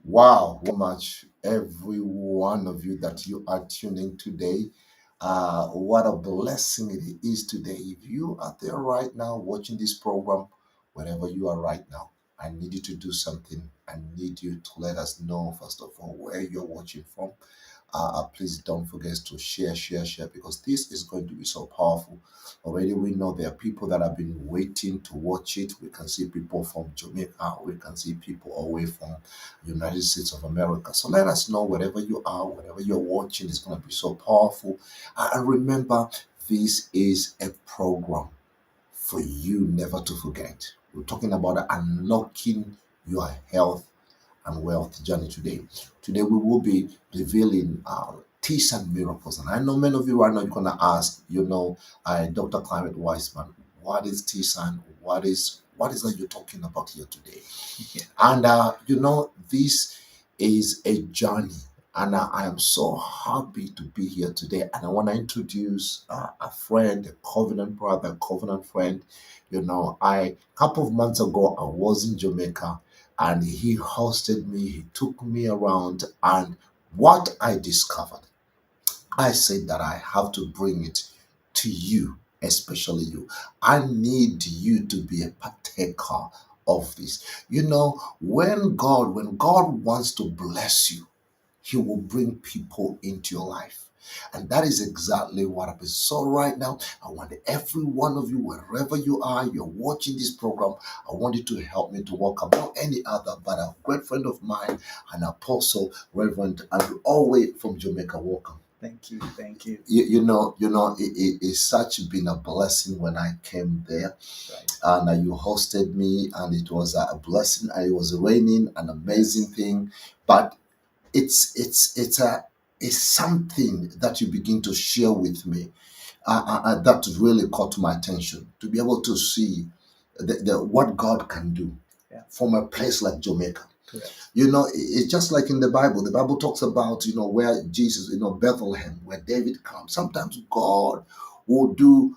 Wow, so much every one of you that you are tuning today. What a blessing it is today. If you are there right now watching this program, wherever you are right now, I need you to do something. I need you to let us know, first of all, where you're watching from. Please don't forget to share, because this is going to be so powerful. Already, we know there are people that have been waiting to watch it. We can see people from Jamaica, we can see people away from United States of America. So let us know wherever you are, wherever you're watching, it's going to be so powerful. And remember, this is a program for you never to forget. We're talking about unlocking your health and wealth journey today. Today we will be revealing Teasan miracles. And I know many of you right now you're gonna ask, Dr. Climate Wiseman, what is Teasan? What is that you're talking about here today? Yeah. And this is a journey. And I am so happy to be here today. And I want to introduce a friend, a covenant brother, covenant friend. A couple of months ago, I was in Jamaica and he hosted me, he took me around. And what I discovered, I said that I have to bring it to you, especially you. I need you to be a partaker of this. When God wants to bless you, he will bring people into your life. And that is exactly what happens. So right now, I want every one of you, wherever you are, you're watching this program, I want you to help me to welcome not any other, but a great friend of mine, an apostle, Reverend Andrew, all the way from Jamaica. Welcome. Thank you. Thank you. It's such been a blessing when I came there, Right. and you hosted me, and it was a blessing, and it was raining, an amazing thing. But it's something that you begin to share with me, that really caught my attention, to be able to see what God can do Yeah. from a place like Jamaica. Correct. It's just like in the Bible. The Bible talks about, where Jesus, Bethlehem, where David comes. Sometimes God will do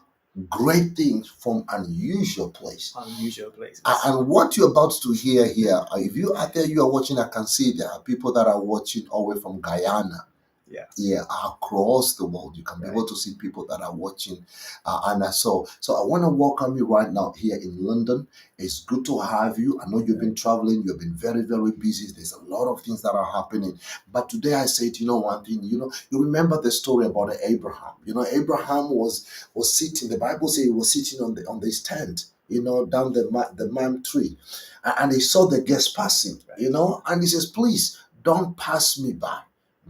great things from unusual place. Unusual places. And what you're about to hear here, if you are there, you are watching, I can see there are people that are watching all the way from Guyana. Yes. Yeah, across the world. You can be able to see people that are watching. So I want to welcome you right now here in London. It's good to have you. I know you've been traveling. You've been very, very busy. There's a lot of things that are happening. But today I said, one thing, you remember the story about Abraham. Abraham was sitting, the Bible says he was sitting on this tent, down the man tree. And he saw the guest passing, and he says, please don't pass me by.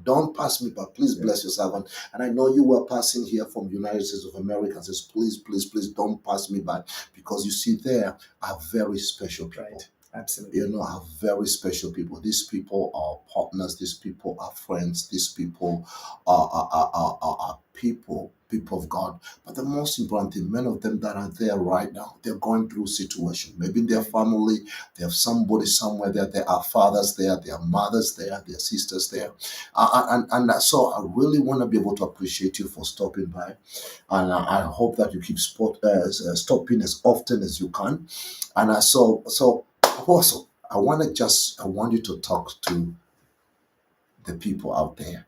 Don't pass me by. Please bless your servant. And I know you were passing here from United States of America and says, please, please, please don't pass me by. Because you see, there are very special people. Right. Absolutely. Are very special people. These people are partners. These people are friends. These people are people of God. But the most important thing, many of them that are there right now, they're going through situation. Maybe in their family, they have somebody somewhere there. There are fathers there, there are mothers there, there are sisters there. So I really want to be able to appreciate you for stopping by. And I hope that you keep stopping as often as you can. And also, I want you to talk to the people out there,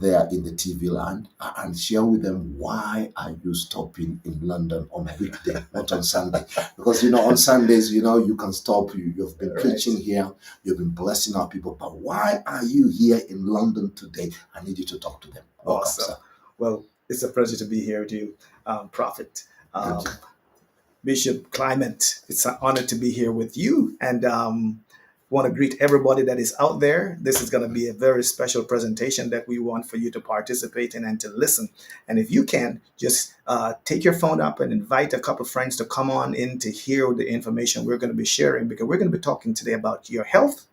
there in the TV land, and share with them why are you stopping in London on weekday, not on Sunday? Because on Sundays, you can stop. You've been preaching here, you've been blessing our people, but why are you here in London today? I need you to talk to them. Welcome, Awesome. sir. Well, it's a pleasure to be here with you, Prophet. Good. Bishop Clement, it's an honor to be here with you, and want to greet everybody that is out there. This is going to be a very special presentation that we want for you to participate in and to listen. And if you can, just take your phone up and invite a couple of friends to come on in to hear the information we're going to be sharing, because we're going to be talking today about your health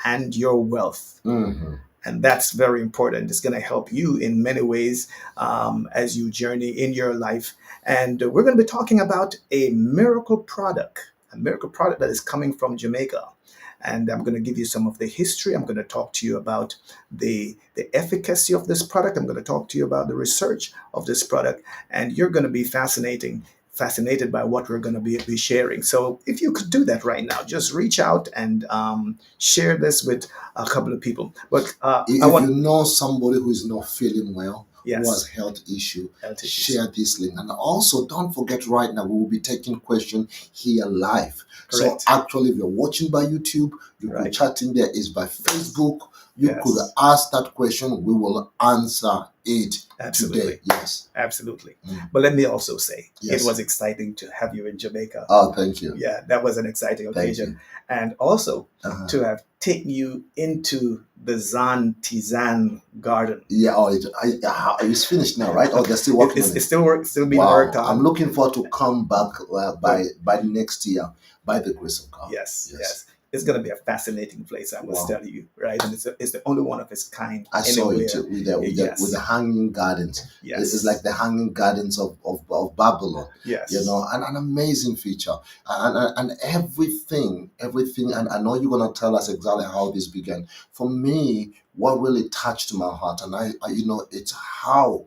and your wealth. Mm-hmm. And that's very important. It's going to help you in many ways as you journey in your life. And we're going to be talking about a miracle product that is coming from Jamaica. And I'm going to give you some of the history. I'm going to talk to you about the efficacy of this product. I'm going to talk to you about the research of this product. And you're going to be fascinated by what we're going to be sharing. So if you could do that right now, just reach out and share this with a couple of people. But I If want, you know somebody who is not feeling well, who has yes, health issues. share this link. And also, don't forget right now, we will be taking questions here live. So Correct. actually, if you're watching by YouTube, you could Right. chat in there. Is by Facebook. You could Yes. ask that question. We will answer it Absolutely. today. Yes. Absolutely. Mm. But let me also say, Yes. it was exciting to have you in Jamaica. Oh, thank you. Yeah, that was an exciting Thank occasion. you. And also Uh-huh. to have taken you into the Teasan garden. Yeah, it's finished now, right? Or they're still working on it? It's still being Wow. worked on. I'm looking forward to come back by next year, by the grace of God. Yes. It's going to be a fascinating place, I must tell you, right? And it's the only one of its kind I saw anywhere. it with the hanging gardens. Yes. It's like the hanging gardens of Babylon. Yes. You know, an amazing feature. And everything, and I know you're going to tell us exactly how this began. For me, what really touched my heart, and I it's how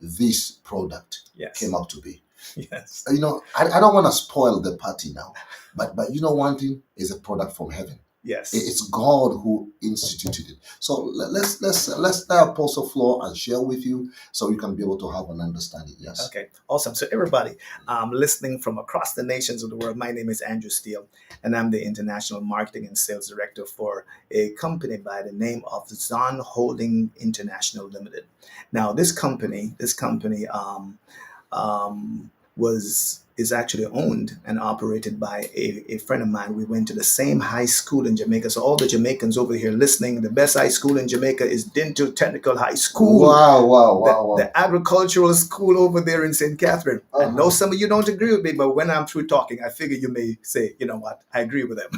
this product came out to be. Yes. You know, I don't want to spoil the party now, but you know, one thing is a product from heaven. Yes. It's God who instituted it. So let's let Apostle floor and share with you so you can be able to have an understanding. Yes. Okay. Awesome. So everybody listening from across the nations of the world, my name is Andrew Steele, and I'm the International Marketing and Sales Director for a company by the name of Zon Holding International Limited. Now, this company is actually owned and operated by a friend of mine. We went to the same high school in Jamaica. So all the Jamaicans over here listening, the best high school in Jamaica is Dental Technical High School. Wow. The agricultural school over there in St. Catherine. I know some of you don't agree with me, but when I'm through talking, I figure you may say, you know what, I agree with them.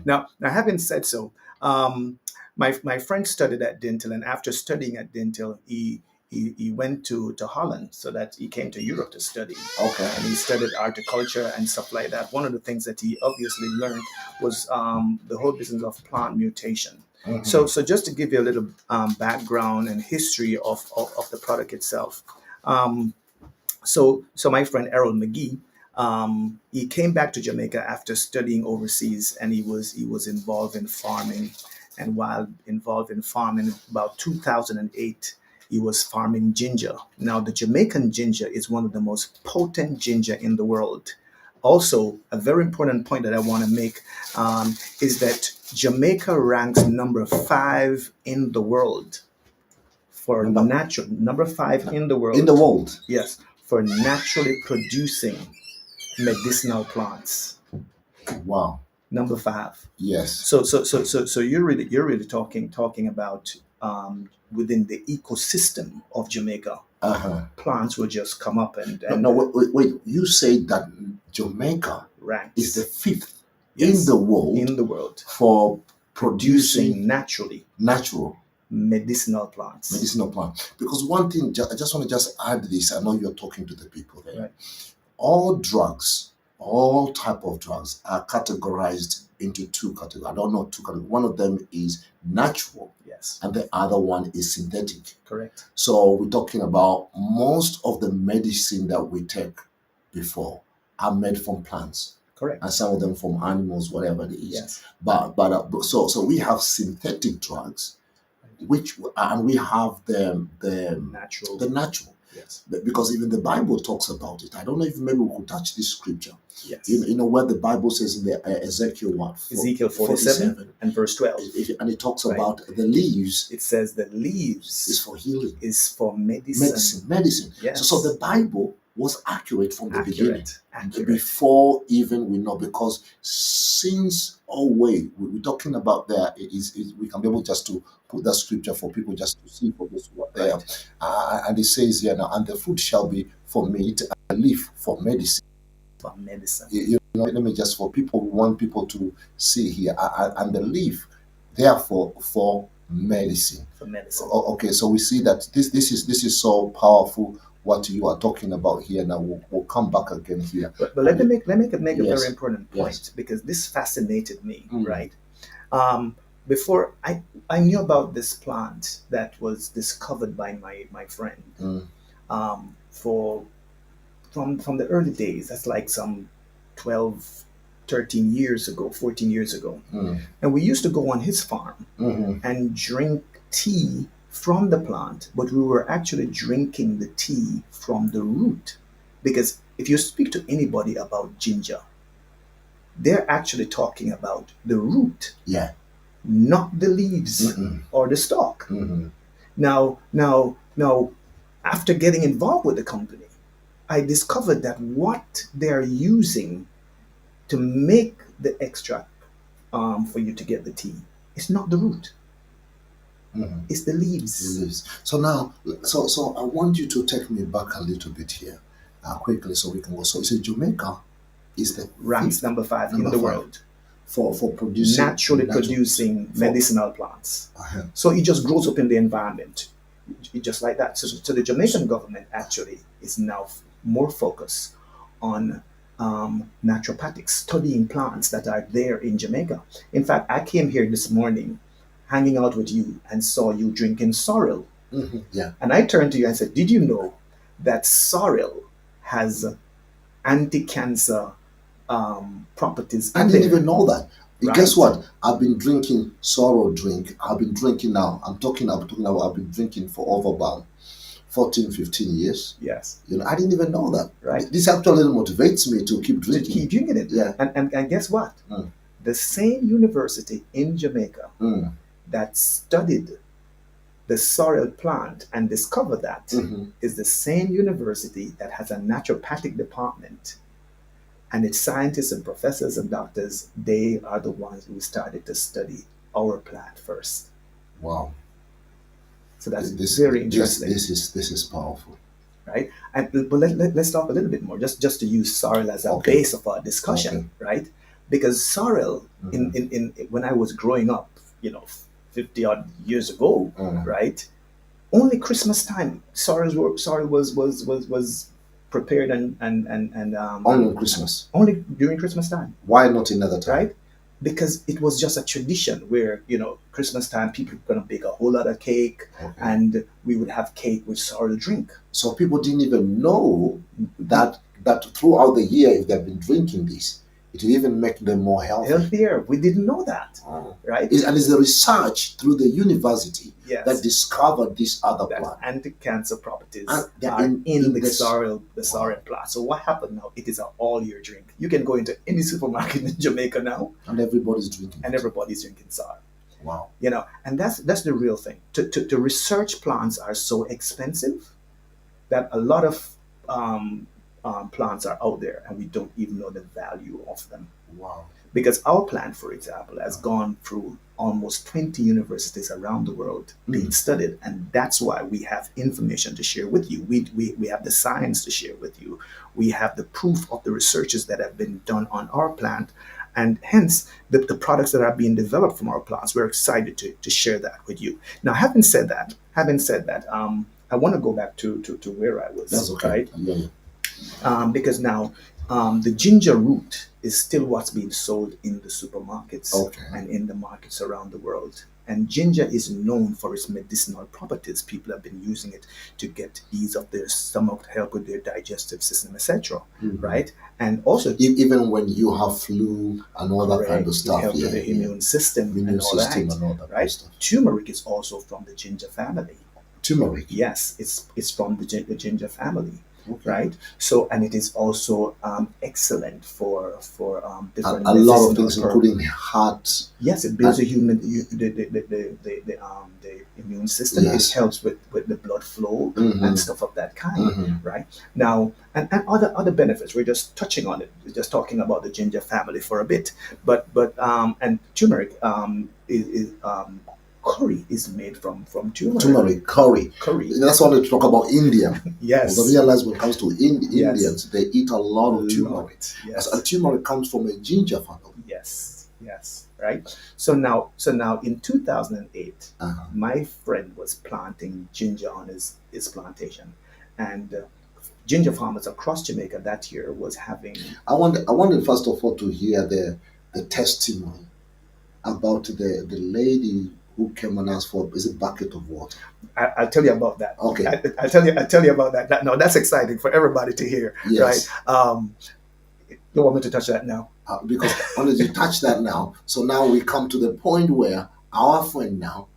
Now, having said so, my friend studied at Dental, and after studying at Dental, he went to Holland, so that he came to Europe to study. Okay. And he studied horticulture and stuff like that. One of the things that he obviously learned was the whole business of plant mutation. Mm-hmm. So just to give you a little background and history of the product itself. So my friend Errol McGhie, he came back to Jamaica after studying overseas, and he was involved in farming. And while involved in farming, about 2008, he was farming ginger. Now, the Jamaican ginger is one of the most potent ginger in the world. Also, a very important point that I want to make is that Jamaica ranks number 5 in the world for number 5 in the world. In the world? Yes, for naturally producing medicinal plants. Wow. Number 5. Yes. So you're really talking about within the ecosystem of Jamaica. Plants will just come up and no, wait. You say that Jamaica is the 5th in the world for producing natural medicinal plants. Because one thing, I just want to add this. I know you're talking to the people there. Right. All drugs, all type of drugs are categorized into 2 categories. I don't know 2 categories. One of them is natural. Yes. And the other one is synthetic. Correct. So we're talking about most of the medicine that we take before are made from plants. Correct. And some of them from animals, whatever it is. Yes. But so we have synthetic drugs, and we have the natural. Yes. Because even the Bible talks about it. I don't know if maybe we could touch this scripture. Yes. You know where the Bible says in the Ezekiel 47 and verse 12. And it talks about the leaves. It says the leaves is for healing. Is for medicine. Yes. So the Bible was accurate from the beginning. Accurate. Before even we know, because since always we're talking about there is we can be able just to put that scripture for people just to see for those who are there. And it says here now, and the fruit shall be for meat, and the leaf for medicine. For medicine. You know, let me just, for people, we want people to see here, and the leaf, therefore, for medicine. For medicine. Okay, so we see that this is so powerful. What you are talking about here now, we'll come back again here. But let me make a very important point, because this fascinated me, right? Before I knew about this plant that was discovered by my friend for from the early days. That's like some 12, 13 years ago, 14 years ago. Mm. And we used to go on his farm Mm-hmm. and drink tea from the plant, but we were actually drinking the tea from the root. Because if you speak to anybody about ginger, they're actually talking about the root, Yeah. not the leaves Mm-mm. or the stalk. Mm-hmm. Now, after getting involved with the company, I discovered that what they're using to make the extract for you to get the tea is not the root, Mm-hmm. it's the leaves. Leaves. So now, so I want you to take me back a little bit here, quickly, so we can go. So you say Jamaica is the Ranks fifth, number 5 in number the five world, for producing naturally natural producing for medicinal plants. uh, So it just grows up in the environment, just like that. So the Jamaican government actually is now more focused on naturopathics, studying plants that are there in Jamaica. In fact, I came here this morning, hanging out with you, and saw you drinking sorrel. yeah. And I turned to you and said, "Did you know that sorrel has anti-cancer properties I in didn't there?" even know that. Guess Right? what? I've been drinking sorrow drink. I've been drinking now. I'm talking about I've been drinking for over about 14, 15 years. Yes. I didn't even know that. Right. This actually motivates me to keep To drinking. keep drinking it. Yeah. And guess what? Mm. The same university in Jamaica Mm. that studied the sorrel plant and discovered that Mhm. is the same university that has a naturopathic department. And its scientists and professors and doctors, they are the ones who started to study our plant first. Wow. So that's This very this interesting, this is powerful. right? But let's talk a little bit more, just to use sorrel as a Okay. base of our discussion, Okay. right? Because sorrel, Mhm. in when I was growing up, 50 odd years ago, Mhm. right? Only Christmas time, sorrel was prepared Only on Christmas. only during Christmas time, Why not another time? right? Because it was just a tradition where, Christmas time, people were going to bake a whole lot of cake, Okay. and we would have cake with sorrel drink. So people didn't even know that throughout the year, if they've been drinking this, it will even make them more healthy. Healthier. We didn't know that, Oh. right? And it's the research through the university Yes. that discovered this other That plant. anti-cancer properties And they're are in the this. sorrel Wow. plant. So what happened now? It is an all-year drink. You can go into any supermarket in Jamaica now, And everybody's drinking and it. everybody's drinking sorrel. Wow. And that's the real thing. To research plants are so expensive that a lot of plants are out there, and we don't even know the value of them. Wow. Because our plant, for example, has gone through almost 20 universities around the world being studied, and that's why we have information to share with you. We have the science to share with you. We have the proof of the researches that have been done on our plant, and hence the products that are being developed from our plants. We're excited to share that with you. Now, having said that, I want to go back to where I was. That's okay. Right? Yeah. Because now the ginger root is still what's being sold in the supermarkets Okay. and in the markets around the world. And ginger is known for its medicinal properties. People have been using it to get ease of their stomach, help with their digestive system, etc. Right? And also, Even when you have flu and all that kind of it stuff, helps with the immune system and all that. and all that kind of Right? stuff. Turmeric is also from the ginger family. Turmeric. Yes, it's from the ginger family. Okay. Right. So, and it is also excellent for different A lot of things, medicinal including heart. Yes, it builds the immune system. Yes. It helps with the blood flow and stuff of that kind. Right now, and other benefits. We're just touching on it. We're just talking about the ginger family for a bit. But and turmeric is curry is made from turmeric. Turmeric, curry. That's why they talk about India. Yes. Because I realize when it comes to Indians, they eat a lot of turmeric. Yes. And turmeric comes from a ginger family. Yes. Right. So now in 2008, my friend was planting ginger on his plantation, and ginger farmers across Jamaica that year was having. I wanted first of all to hear the testimony about the lady who came and asked for is a bucket of water. I'll tell you about that. Okay. I'll tell you about that. No, that's exciting for everybody to hear, Yes. right? You want me to touch that now? Because only you touch that now. So now we come to the point where our friend now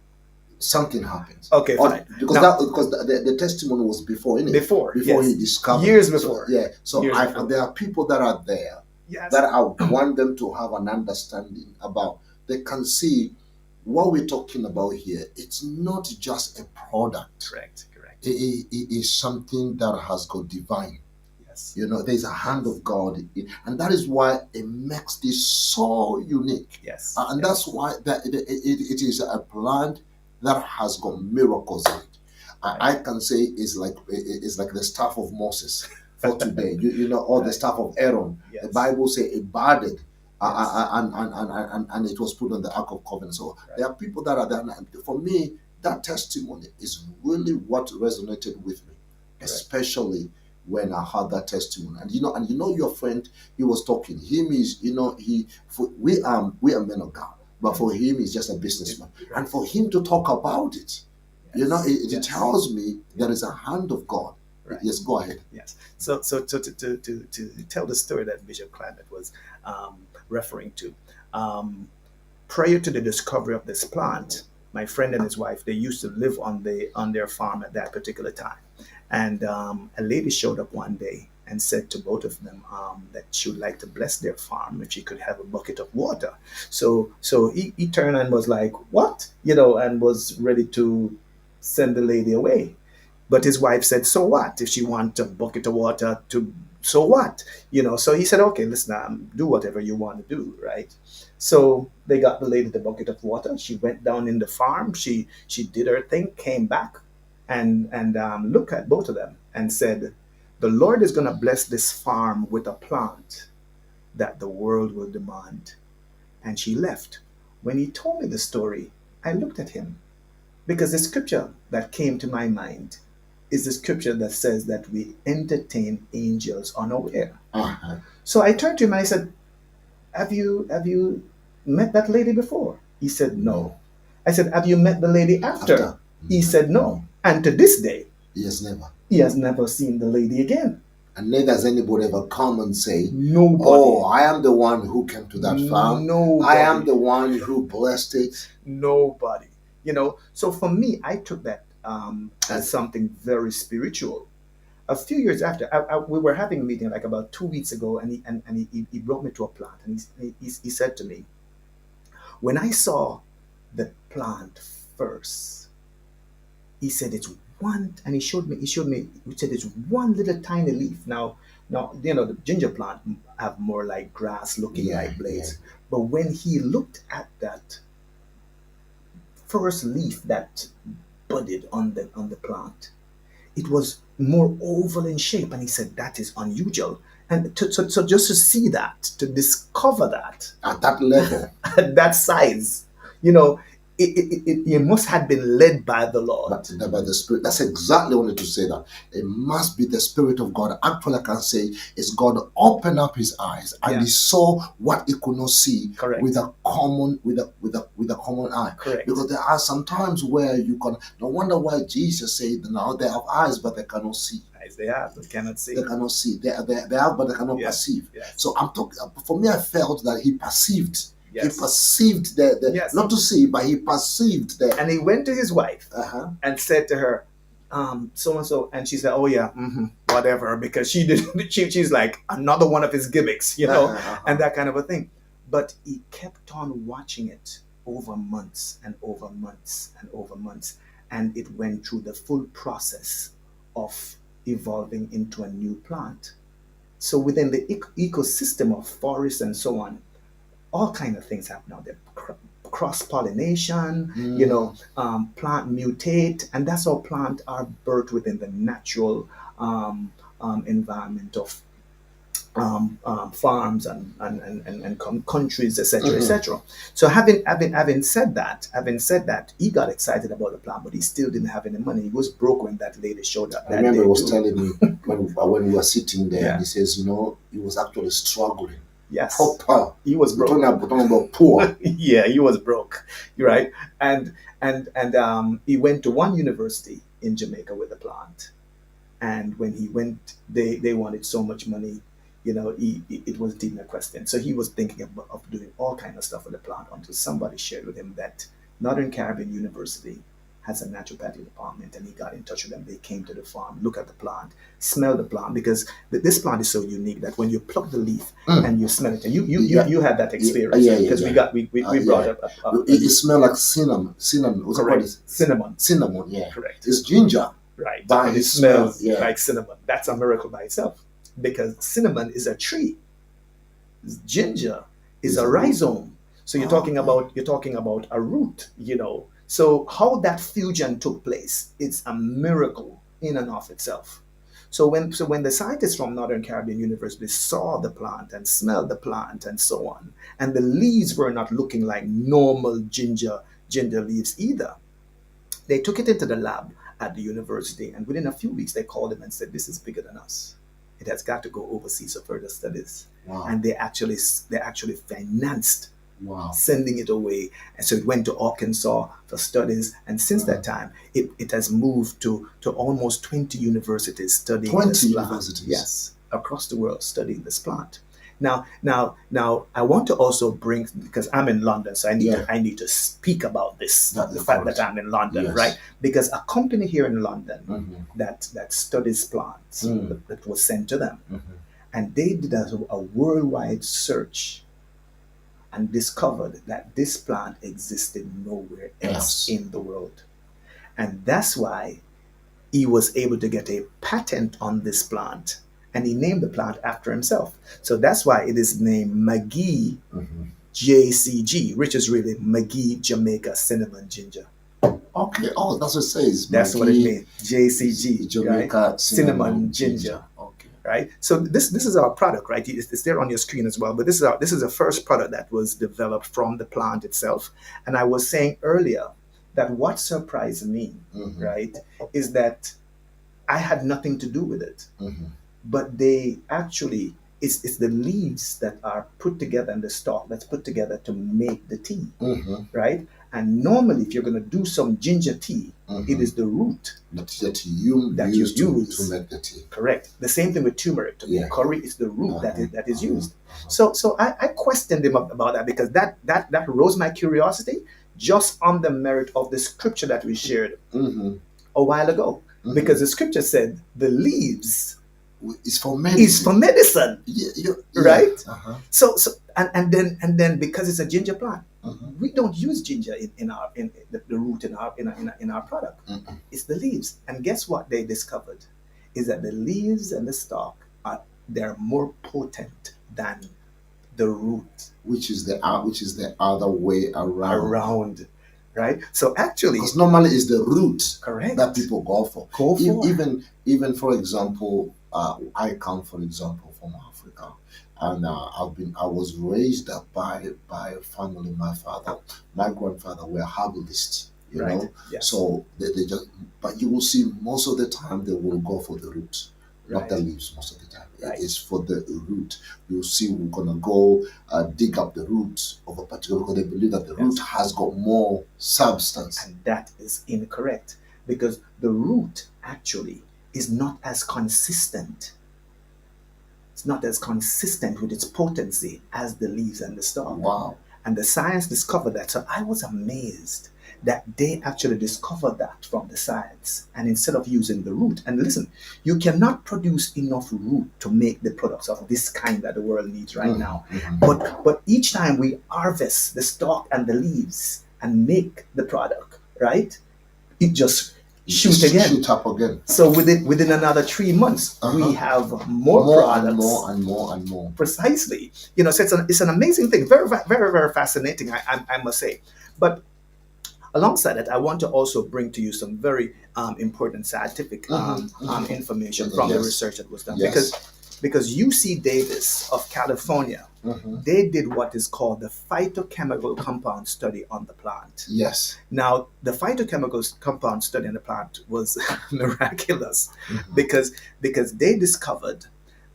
something happens. Okay, fine. Because now, the testimony was before, innit? Before Before yes. he discovered. Years before. So Years before. there are people that are there yes. that I want them to have an understanding about. They can see what we're talking about here. It's not just a product. Correct. It is something that has got divine. Yes. You know, there's a hand of God, and that is why it makes this so unique. Yes. And that's why it is a plant that has got miracles in it. Right. I can say it's like the staff of Moses for today. you know, or right. The staff of Aaron. Yes. The Bible says it budded. Yes. And it was put on the Ark of Covenant. So right. There are people that are there. For me, that testimony is really what resonated with me, right. Especially when I heard that testimony. And you know your friend, he was talking. Him is, we are men of God, but for him he's just a businessman. Right. And for him to talk about it, yes. It tells me there is a hand of God. Right. Yes, go ahead. Yes. So to tell the story that Bishop Climate was referring to, prior to the discovery of this plant, my friend and his wife, they used to live on their farm at that particular time. And a lady showed up one day and said to both of them that she would like to bless their farm if she could have a bucket of water. So he turned and was like, what? And was ready to send the lady away. But his wife said, so what? If she wants a bucket of water, so what? So he said, okay, listen, do whatever you want to do, right? So they got the lady the bucket of water. She went down in the farm. She did her thing, came back, and looked at both of them and said, the Lord is going to bless this farm with a plant that the world will demand. And she left. When he told me the story, I looked at him, because the scripture that came to my mind is the scripture that says that we entertain angels unaware. Uh-huh. So I turned to him and I said, have you met that lady before? He said, no. I said, have you met the lady after? He said, no. And to this day, he has never seen the lady again. And neither has anybody ever come and say, nobody. Oh, I am the one who came to that farm. Nobody. I am the one who blessed it. Nobody. So for me, I took that as something very spiritual. A few years after, we were having a meeting like about 2 weeks ago, and he brought me to a plant, and he said to me, when I saw the plant first, he said it's one, and he showed me, he said it's one little tiny leaf. Now, the ginger plant have more like grass looking like blades. Yeah. But when he looked at that first leaf that budded on the plant, it was more oval in shape, and he said that is unusual. And so just to see that, to discover that at that level, at that size, it must have been led by the Lord. By the Spirit. That's exactly what I wanted to say, that it must be the Spirit of God. Actually, I can say it's God opened up his eyes and he saw what he could not see. Correct. with a common eye. Correct. Because there are some times where you can no wonder why Jesus said, now they have eyes but they cannot see. Eyes they have but cannot see. They cannot see. They have but they cannot perceive. Yes. So I'm talking. For me, I felt that he perceived. Yes. He perceived not to see, but he perceived that. And he went to his wife and said to her, so and so, and she said, "Oh yeah, whatever," because she's like another one of his gimmicks, and that kind of a thing. But he kept on watching it over months and over months and over months, and it went through the full process of evolving into a new plant. So within the ecosystem of forests and so on, all kind of things happen out there. Cross-pollination, plant mutate, and that's how plants are birthed within the natural environment of farms and countries, etc., etc. So having said that, he got excited about the plant, but he still didn't have any money. He was broke when that lady showed up. I remember he was telling me when we were sitting there, and he says, he was actually struggling. Yes. Proper. He was We're broke. talking about poor. Yeah, he was broke. Right. And he went to one university in Jamaica with the plant. And when he went, they wanted so much money, it wasn't even a question. So he was thinking of doing all kind of stuff with the plant until somebody shared with him that Northern Caribbean University has a naturopathy department, and he got in touch with them. They came to the farm, look at the plant, smell the plant, because this plant is so unique that when you pluck the leaf and you smell it, and you had that experience, because we brought up it smells like cinnamon. What's correct, it? cinnamon, yeah. correct, It's ginger. right, By and it its smell, smells yeah. like cinnamon. That's a miracle by itself, because cinnamon is a tree, ginger is a rhizome. So you're talking about a root. So how that fusion took place, it's a miracle in and of itself. So when the scientists from Northern Caribbean University saw the plant and smelled the plant and so on, and the leaves were not looking like normal ginger leaves either, they took it into the lab at the university, and within a few weeks, they called him and said, "This is bigger than us. It has got to go overseas for further studies." Wow. And they actually financed Wow. sending it away, and so it went to Arkansas for studies. And since that time, it has moved to almost 20 universities studying 20 this plant. universities? Yes, across the world studying this plant. Now, I want to also bring, because I'm in London, so I need to speak about this, the fact that I'm in London, Yes. right? Because a company here in London Mm-hmm. that studies plants that was sent to them, Mm-hmm. and they did a worldwide search and discovered that this plant existed nowhere else Yes. in the world. And that's why he was able to get a patent on this plant, and he named the plant after himself. So that's why it is named McGhieJCG, which is really McGhie Jamaica Cinnamon Ginger. Okay. Oh, that's what it says. That's what it means. JCG, Jamaica right? cinnamon Ginger. Okay. Right. So this is our product, right? It's there on your screen as well. But this is the first product that was developed from the plant itself. And I was saying earlier that what surprised me, right, is that I had nothing to do with it. But they actually, it's the leaves that are put together and the stalk that's put together to make the tea, right? And normally, if you're going to do some ginger tea, it is the root that you use to make the tea. Correct. The same thing with turmeric. To make curry, it's the root that is used. So I questioned him about that, because that rose my curiosity just on the merit of the scripture that we shared a while ago. Because the scripture said the leaves is for medicine. Yeah, right? So and then because it's a ginger plant, we don't use ginger in the root in our product. It's the leaves. And guess what they discovered is that the leaves and the stalk they're more potent than the root, which is the other way around. Right? So actually, because normally it's the root correct that people go for. Even for example, I come, for example, from Africa, and I was raised up by a family. My grandfather were herbalists, you know. Yes. So they just, but you will see most of the time they will go for the root, not the leaves. Most of the time, it is for the root. You'll see we're gonna go dig up the root of a particular, because they believe that the root has got more substance, and that is incorrect, because the root actually is not as consistent. It's not as consistent with its potency as the leaves and the stalk. Wow. And the science discovered that. So I was amazed that they actually discovered that from the science. And instead of using the root, and listen, you cannot produce enough root to make the products of this kind that the world needs right now. But each time we harvest the stalk and the leaves and make the product, right, it just shoot up again. So within another 3 months, we have more products, and more. Precisely. So it's an amazing thing. Very, very, very fascinating, I must say. But alongside that, I want to also bring to you some very important scientific information from the research that was done. Because UC Davis of California, they did what is called the phytochemical compound study on the plant. Yes. Now, the phytochemical compound study on the plant was miraculous, because they discovered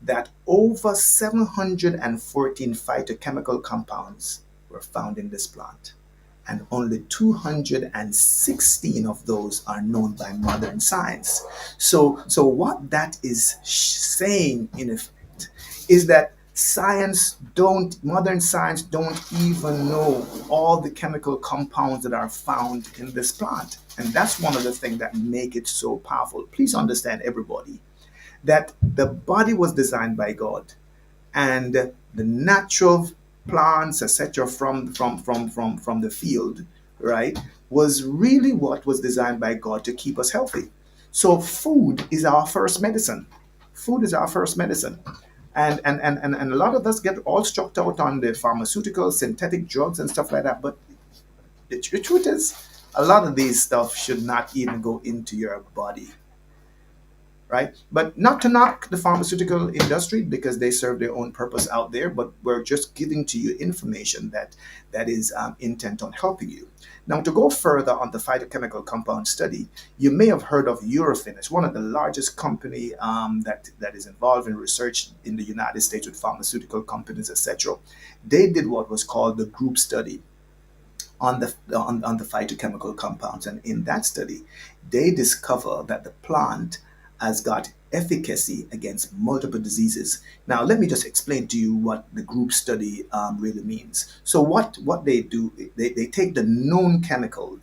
that over 714 phytochemical compounds were found in this plant, and only 216 of those are known by modern science. So what that is saying, in effect, is that modern science don't even know all the chemical compounds that are found in this plant. And that's one of the things that make it so powerful. Please understand, everybody, that the body was designed by God, and the natural plants, etc., from the field, right, was really what was designed by God to keep us healthy. So food is our first medicine. Food is our first medicine. And a lot of us get all struck out on the pharmaceutical, synthetic drugs and stuff like that. But the truth is, a lot of these stuff should not even go into your body, right? But not to knock the pharmaceutical industry, because they serve their own purpose out there, but we're just giving to you information that is intent on helping you. Now, to go further on the phytochemical compound study, you may have heard of Eurofin. It's one of the largest company that is involved in research in the United States with pharmaceutical companies, etc. They did what was called the group study on the phytochemical compounds. And in that study, they discover that the plant has got efficacy against multiple diseases. Now, let me just explain to you what the group study really means. So what they do, they take the known chemical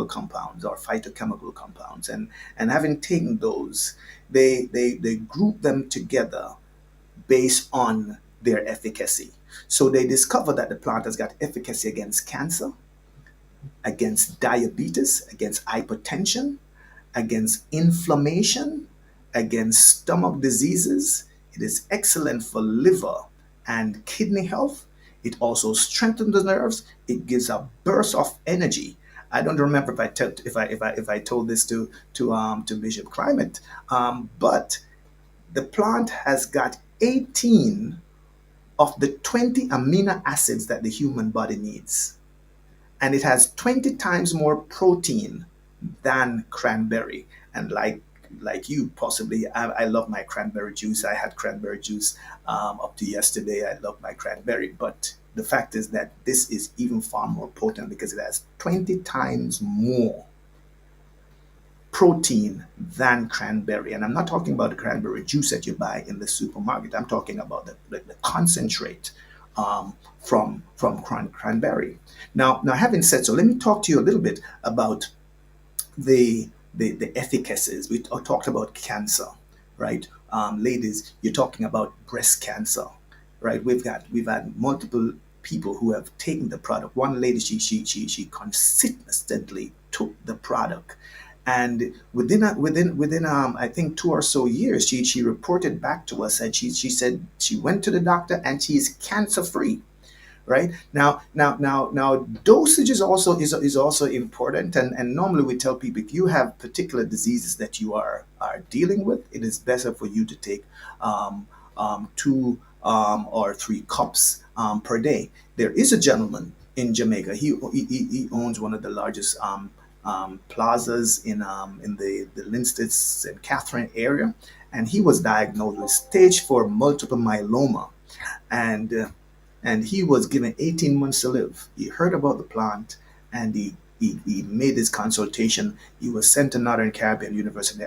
compounds or phytochemical compounds, and having taken those, they group them together based on their efficacy. So they discover that the plant has got efficacy against cancer, against diabetes, against hypertension, against inflammation, against stomach diseases. It is excellent for liver and kidney health. It also strengthens the nerves. It gives a burst of energy. I don't remember if I told this to Bishop Climate, but the plant has got 18 of the 20 amino acids that the human body needs. And it has 20 times more protein than cranberry. And like you possibly, I love my cranberry juice. I had cranberry juice up to yesterday. I love my cranberry. But the fact is that this is even far more potent because it has 20 times more protein than cranberry. And I'm not talking about the cranberry juice that you buy in the supermarket. I'm talking about the concentrate from cranberry. Now, having said so, let me talk to you a little bit about the efficacies. We talked about cancer, right? Ladies, you're talking about breast cancer, right? We've had multiple people who have taken the product. One lady, she consistently took the product, and within I think 2 or so years, she reported back to us, and she said she went to the doctor and she is cancer free. Right now, dosage is also important, and normally we tell people, if you have particular diseases that you are dealing with, it is better for you to take 2 or 3 cups per day. There is a gentleman in Jamaica. He owns one of the largest plazas in the Linstead St. Catherine area, and he was diagnosed with stage 4 multiple myeloma, and and he was given 18 months to live. He heard about the plant, and he made his consultation. He was sent to Northern Caribbean University.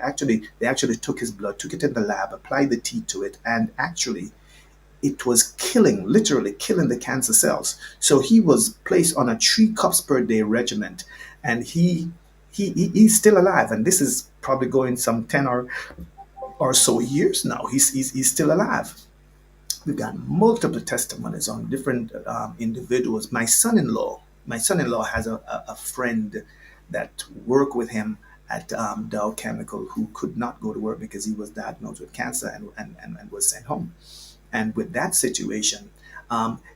They actually took his blood, took it in the lab, applied the tea to it, and actually it was literally killing the cancer cells. So he was placed on a 3 cups per day regimen, and he's still alive. And this is probably going some 10 or so years now. He's still alive. We've got multiple testimonies on different individuals. My son-in-law has a friend that worked with him at Dow Chemical, who could not go to work because he was diagnosed with cancer, and was sent home. And with that situation,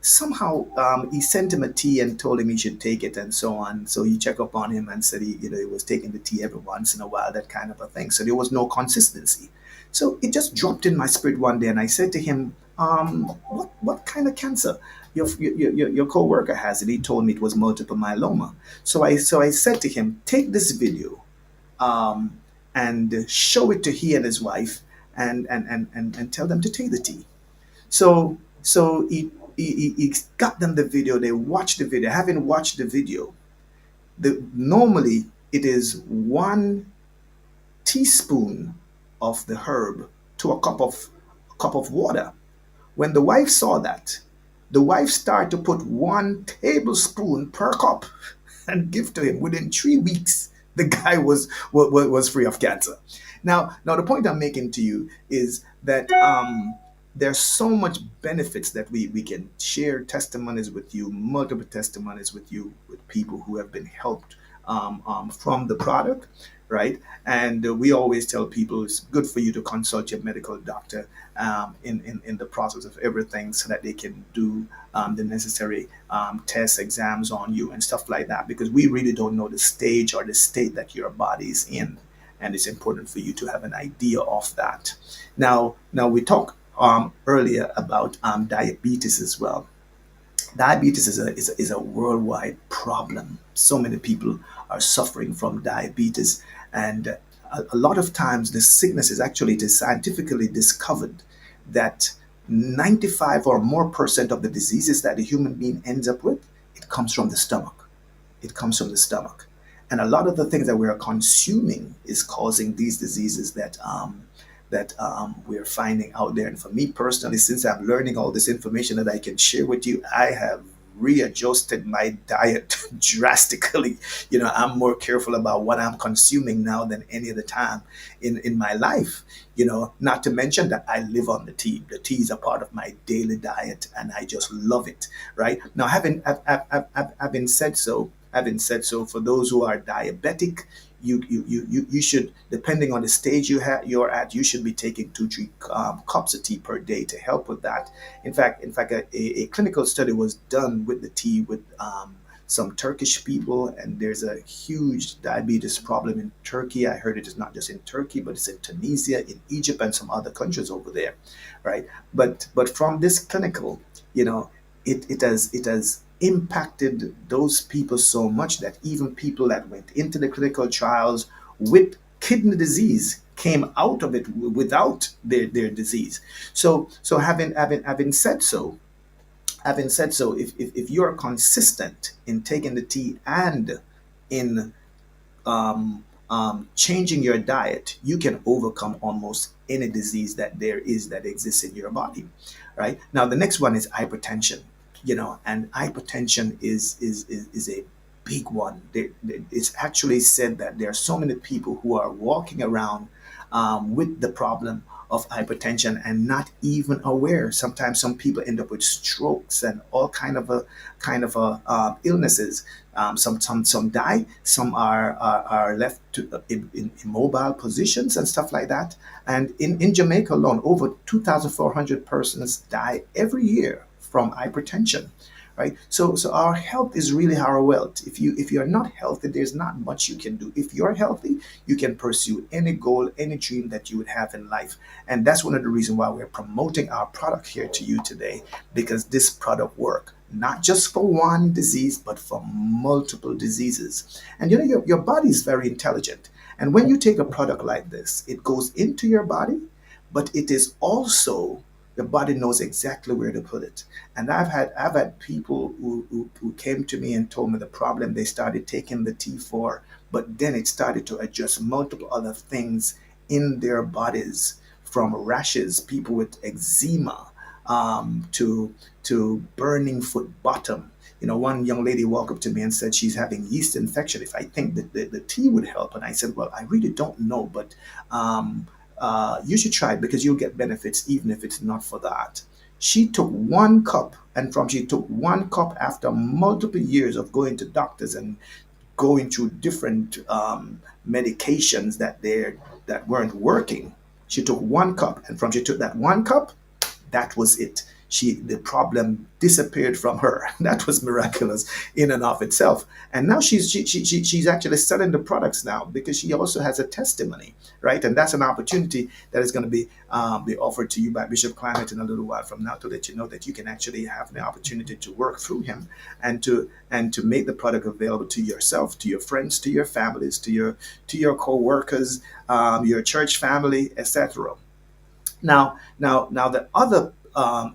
somehow he sent him a tea and told him he should take it and so on. So he checked up on him and said he was taking the tea every once in a while, that kind of a thing. So there was no consistency. So it just dropped in my spirit one day, and I said to him, what kind of cancer your co-worker has? And he told me it was multiple myeloma. So I said to him, take this video, and show it to he and his wife, and tell them to take the tea. So he got them the video. They watched the video. Having watched the video, normally it is 1 teaspoon of the herb to a cup of water. When the wife saw that, the wife started to put 1 tablespoon per cup and give to him. Within 3 weeks, the guy was free of cancer. Now the point I'm making to you is that there's so much benefits that we can share testimonies with you, multiple testimonies with you, with people who have been helped from the product, right? And we always tell people it's good for you to consult your medical doctor in the process of everything so that they can do the necessary tests, exams on you and stuff like that, because we really don't know the stage or the state that your body is in. And it's important for you to have an idea of that. Now we talked earlier about diabetes as well. Diabetes is a worldwide problem. So many people are suffering from diabetes, and a lot of times the sickness is actually, it is scientifically discovered that 95 or more percent of the diseases that the human being ends up with, it comes from the stomach. It comes from the stomach. And a lot of the things that we are consuming is causing these diseases that we're finding out there. And for me personally, since I'm learning all this information that I can share with you, I have readjusted my diet drastically. I'm more careful about what I'm consuming now than any other time in my life. Not to mention that I live on the tea. The tea is a part of my daily diet, and I just love it. Right now, having said so, for those who are diabetic, you should, depending on the stage you're at, you should be taking 2 3 cups of tea per day to help with that. In fact, a clinical study was done with the tea with some Turkish people, and there's a huge diabetes problem in Turkey. I heard it is not just in Turkey, but it's in Tunisia, in Egypt, and some other countries over there, right? But from this clinical, it has impacted those people so much that even people that went into the clinical trials with kidney disease came out of it without their disease. So having said so, if you're consistent in taking the tea and in changing your diet, you can overcome almost any disease that there is that exists in your body. Right now, the next one is hypertension. And hypertension is a big one. It's actually said that there are so many people who are walking around with the problem of hypertension and not even aware. Sometimes some people end up with strokes and all kind of illnesses. Some die. Some are left in immobile positions and stuff like that. And in Jamaica alone, over 2,400 persons die every year from hypertension. Right, so our health is really our wealth. If you're not healthy, there's not much you can do. If you're healthy, you can pursue any goal, any dream that you would have in life. And that's one of the reasons why we're promoting our product here to you today, because this product works not just for one disease, but for multiple diseases. And your body is very intelligent. And when you take a product like this, it goes into your body, but it is also, the body knows exactly where to put it. And I've had people who came to me and told me the problem they started taking the tea for, but then it started to adjust multiple other things in their bodies, from rashes, people with eczema, to burning foot bottom. One young lady walked up to me and said she's having yeast infection. If I think that the tea would help, and I said, well, I really don't know, but you should try it because you'll get benefits even if it's not for that. She took 1 cup, and she took 1 cup after multiple years of going to doctors and going through different medications that weren't working. She took 1 cup, and from she took that 1 cup, that was it. The problem disappeared from her. That was miraculous in and of itself. And now she's actually selling the products now because she also has a testimony, right? And that's an opportunity that is going to be offered to you by Bishop Climate in a little while from now, to let you know that you can actually have the opportunity to work through him and to make the product available to yourself, to your friends, to your families, to your co-workers, your church family, etc. Now, the other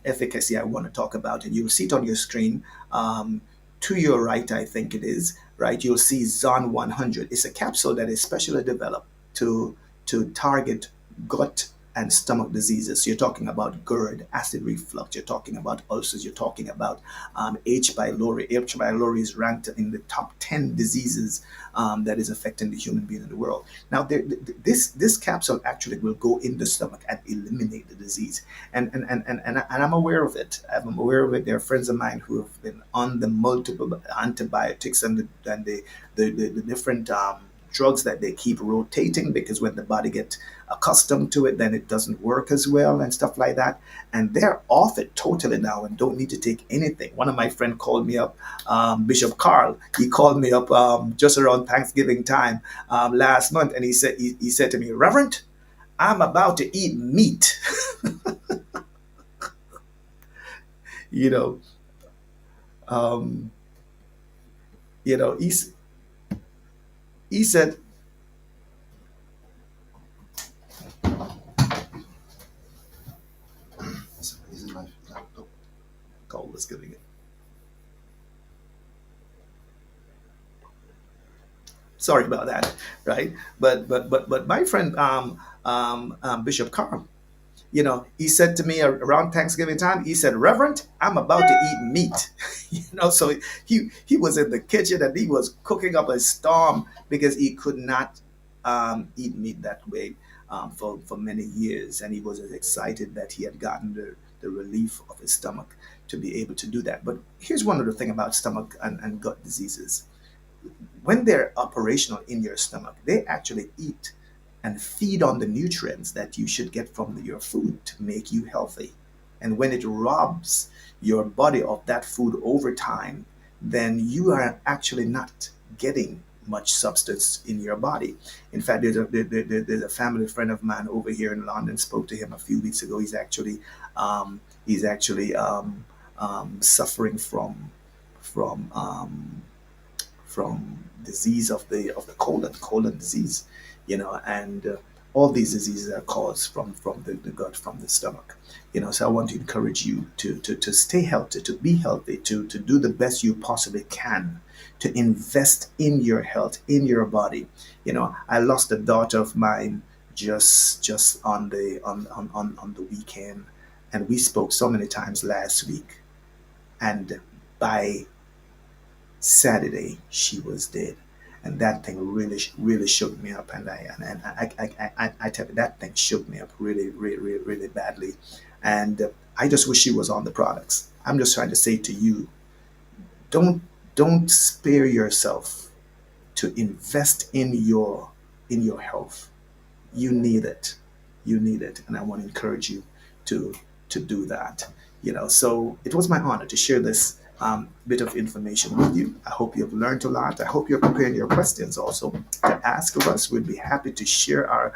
efficacy I want to talk about, and you'll see it on your screen. Um, to your right, I think it is, right? You'll see Zon 100. It's a capsule that is specially developed to target gut and stomach diseases. So you're talking about GERD, acid reflux. You're talking about ulcers. You're talking about H. pylori. H. pylori is ranked in the top 10 diseases that is affecting the human being in the world. Now, this capsule actually will go in the stomach and eliminate the disease. And I'm aware of it. I'm aware of it. There are friends of mine who have been on the multiple antibiotics and the different drugs that they keep rotating, because when the body gets accustomed to it, then it doesn't work as well and stuff like that. And they're off it totally now and don't need to take anything. One of my friends called me up, Bishop Carl. He called me up just around Thanksgiving time last month, and he said to me, Reverend, I'm about to eat meat. you know, um, you know, he said, Is it my laptop? Call was giving it. Sorry about that, right? But my friend Bishop Carl, he said to me around Thanksgiving time, he said, Reverend, I'm about to eat meat. So he was in the kitchen and he was cooking up a storm because he could not eat meat that way for many years. And he was excited that he had gotten the relief of his stomach to be able to do that. But here's one other thing about stomach and gut diseases. When they're operational in your stomach, they actually eat and feed on the nutrients that you should get from your food to make you healthy. And when it robs your body of that food over time, then you are actually not getting much substance in your body. In fact, there's a family friend of mine over here in London. Spoke to him a few weeks ago. He's actually suffering from from disease of the colon disease, and all these diseases are caused from the gut, from the stomach. So I want to encourage you to stay healthy, to be healthy, to do the best you possibly can, to invest in your health, in your body. I lost a daughter of mine just on the weekend, and we spoke so many times last week, and by Saturday she was dead, and that thing really shook me up, and I tell you, that thing shook me up really badly, and I just wish she was on the products. I'm just trying to say to you, don't don't spare yourself to invest in your health. You need it. You need it, and I want to encourage you to do that. So it was my honor to share this bit of information with you. I hope you've learned a lot. I hope you're preparing your questions also to ask of us. We'd be happy to share our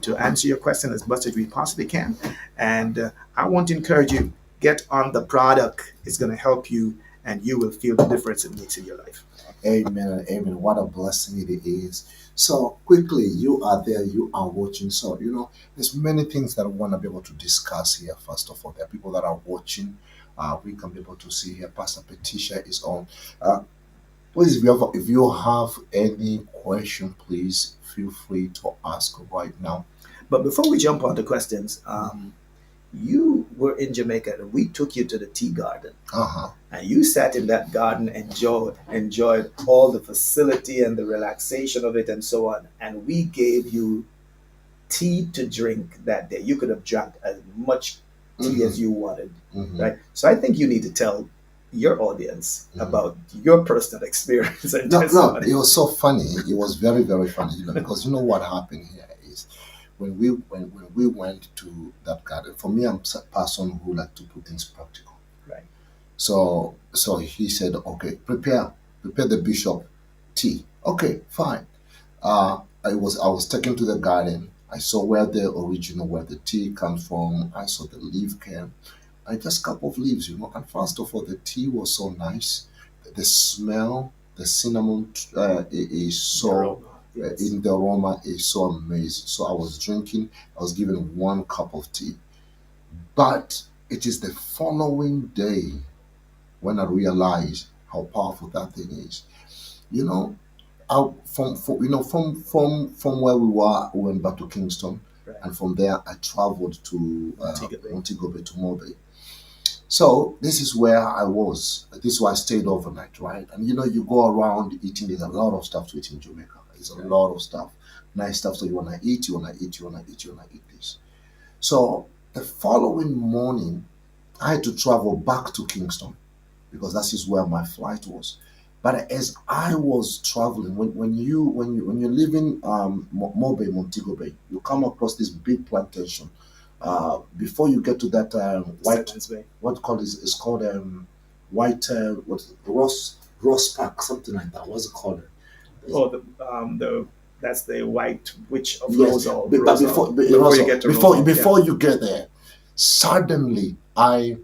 to answer your question as much as we possibly can. And I want to encourage you, get on the product. It's going to help you, and you will feel the difference it makes in your life. Amen and amen. What a blessing it is. So quickly, you are there, you are watching. So, there's many things that I want to be able to discuss here. First of all, there are people that are watching. We can be able to see here. Pastor Patricia is on. Uh, Please, if you have any question, please feel free to ask right now. But before we jump on to questions, you were in Jamaica and we took you to the tea garden. Uh-huh. And you sat in that garden, enjoyed all the facility and the relaxation of it and so on. And we gave you tea to drink that day. You could have drank as much tea as you wanted, right? So I think you need to tell your audience about your personal experience and No, testimony. it was so funny. It was very, very funny, because what happened here is when we went to that garden. For me, I'm a person who like to put things practical. Right. So he said, okay, prepare the bishop tea. Okay, fine. I was taken to the garden. I saw where the tea comes from. I saw the leaf came. I just couple of leaves, And first of all, the tea was so nice. The smell, the cinnamon is so Aroma. Yes. In the aroma is so amazing. So I was drinking, I was given one cup of tea. But it is the following day when I realized how powerful that thing is. You know, from where we went back to Kingston, Right. and from there I traveled to Montego Bay. Montego Bay to Mobe. So this is where I was. This is where I stayed overnight, right? And you go around eating. There's a lot of stuff to eat in Jamaica. There's a Right. lot of stuff, nice stuff. So you wanna eat, you wanna eat this. So the following morning, I had to travel back to Kingston because that is where my flight was. But as I was traveling, when you're leaving Mobe, Montego Bay, you come across this big plantation. Before you get to that white, Sevens Bay. what called is called white what Ross Park, something like that. What's it called? Oh, the that's the white witch of Yes, Rosal. but Rosal. Before you get to Rosal. before you get there, suddenly my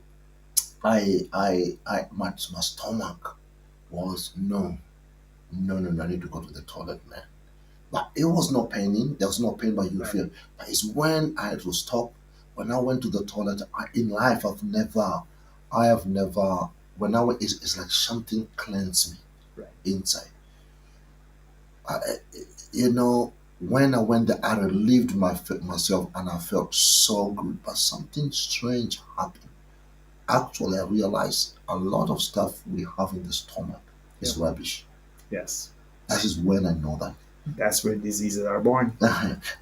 stomach was no, I need to go to the toilet, man. But it was not paining. There was no pain, but you Right. feel. But it's when I had to stop. When I went to the toilet, in life, I have never. When I went, it's like something cleansed me Right. inside. I, you know, when I went there, I relieved myself, and I felt so good. But something strange happened. Actually, I realized a lot of stuff we have in the stomach Yeah. is rubbish. Yes. That is when I know that. That's where diseases are born.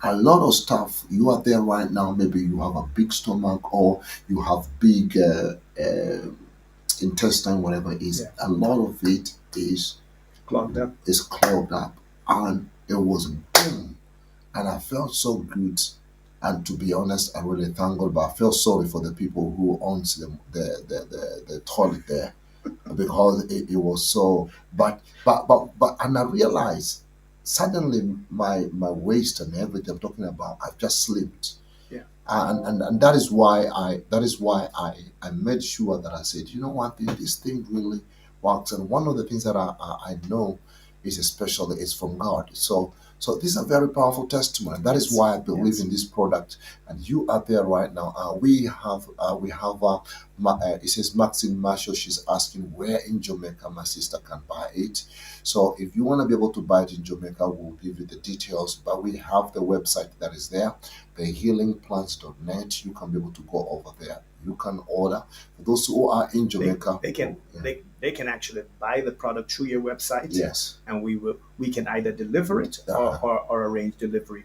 A lot of stuff you are there right now. Maybe you have a big stomach or you have big intestine, whatever it is. Yeah. A lot of it Clogged up. is clogged up, and it was boom, and I felt so good. And to be honest, I really thank God, but I feel sorry for the people who owns the toilet there because it was so. But and I realized suddenly my waist and everything I'm talking about, I've just slipped. Yeah. And that is why I made sure that I said, you know what, this thing really works. And one of the things that I know is especially is from God. So this is a very powerful testimony. That is Yes. why I believe Yes. in this product. And you are there right now. It says Maxine Marshall. She's asking where in Jamaica my sister can buy it. So if you want to be able to buy it in Jamaica, we'll give you the details. But we have the website that is there, thehealingplants.net. You can be able to go over there. You can order. For those who are in Jamaica, They can yeah. they can actually buy the product through your website. Yes. And we can either deliver it or arrange delivery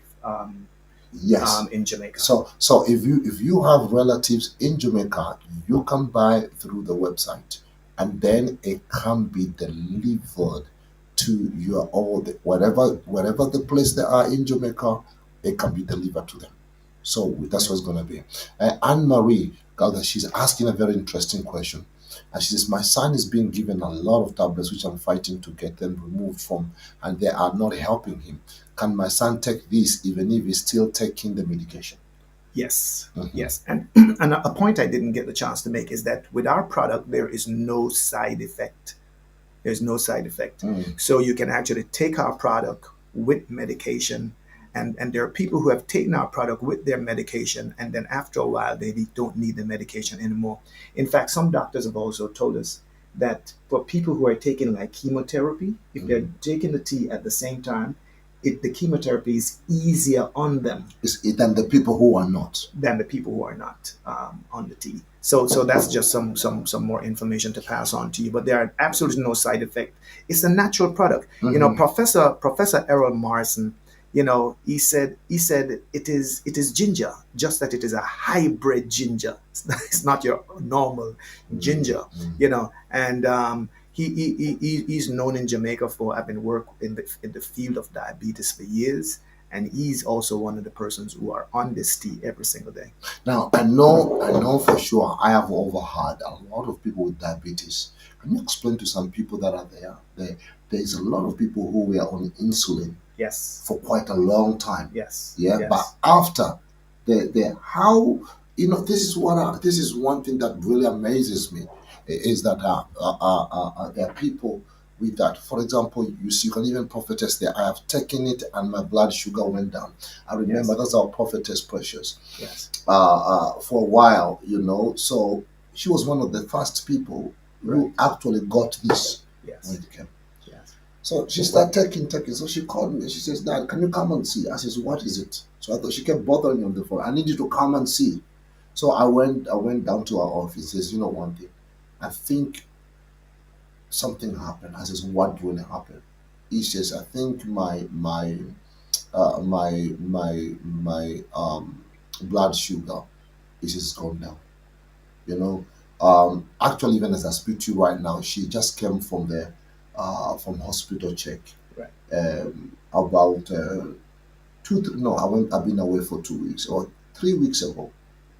Yes. in Jamaica. So if you have relatives in Jamaica, you can buy through the website, and then it can be delivered to your all whatever the place they are in Jamaica, it can be delivered to them. So that's what it's gonna be. Anne Marie, God, she's asking a very interesting question. And she says, my son is being given a lot of tablets which I'm fighting to get them removed from, and they are not helping him. Can my son take this even if he's still taking the medication? Yes. Mhm. Yes. And and a point I didn't get the chance to make is that with our product there is no side effect. There's no side effect. Mm. So you can actually take our product with medication. And there are people who have taken our product with their medication, and then after a while, they don't need the medication anymore. In fact, some doctors have also told us that for people who are taking like chemotherapy, if they're taking the tea at the same time, the chemotherapy is easier on them Than the people who are not. than the people who are not on the tea. So that's just some more information to pass on to you. But there are absolutely no side effect. It's a natural product. Professor Errol Morrison, he said it is ginger, just that it is a hybrid ginger. It's not your normal ginger, and he's known in Jamaica for having worked in the field of diabetes for years, and he's also one of the persons who are on this tea every single day. Now I know for sure I have overheard a lot of people with diabetes. Can you explain to some people that are there's a lot of people who were on insulin Yes. for quite a long time. Yes. Yeah, Yes. but after the how this is one thing that really amazes me is that there are people with that. For example, you see, you can even prophetess there. I have taken it and my blood sugar went down. I remember Yes. that's our prophetess Precious. Yes. For a while, you know. So she was one of the first people who Right. actually got this when Yes. it came. Yes. So she started taking. So she called me. She says, "Dad, can you come and see?" I says, "What is it?" So I thought she kept bothering me on the phone. I need you to come and see. So I went down to our office. He says, "You know one thing, I think something happened." I says, "What really happened?" He says, "I think my blood sugar is just gone down." You know, actually, even as I speak to you right now, she just came from hospital check Right. about no, I've been away for 2 weeks or 3 weeks ago,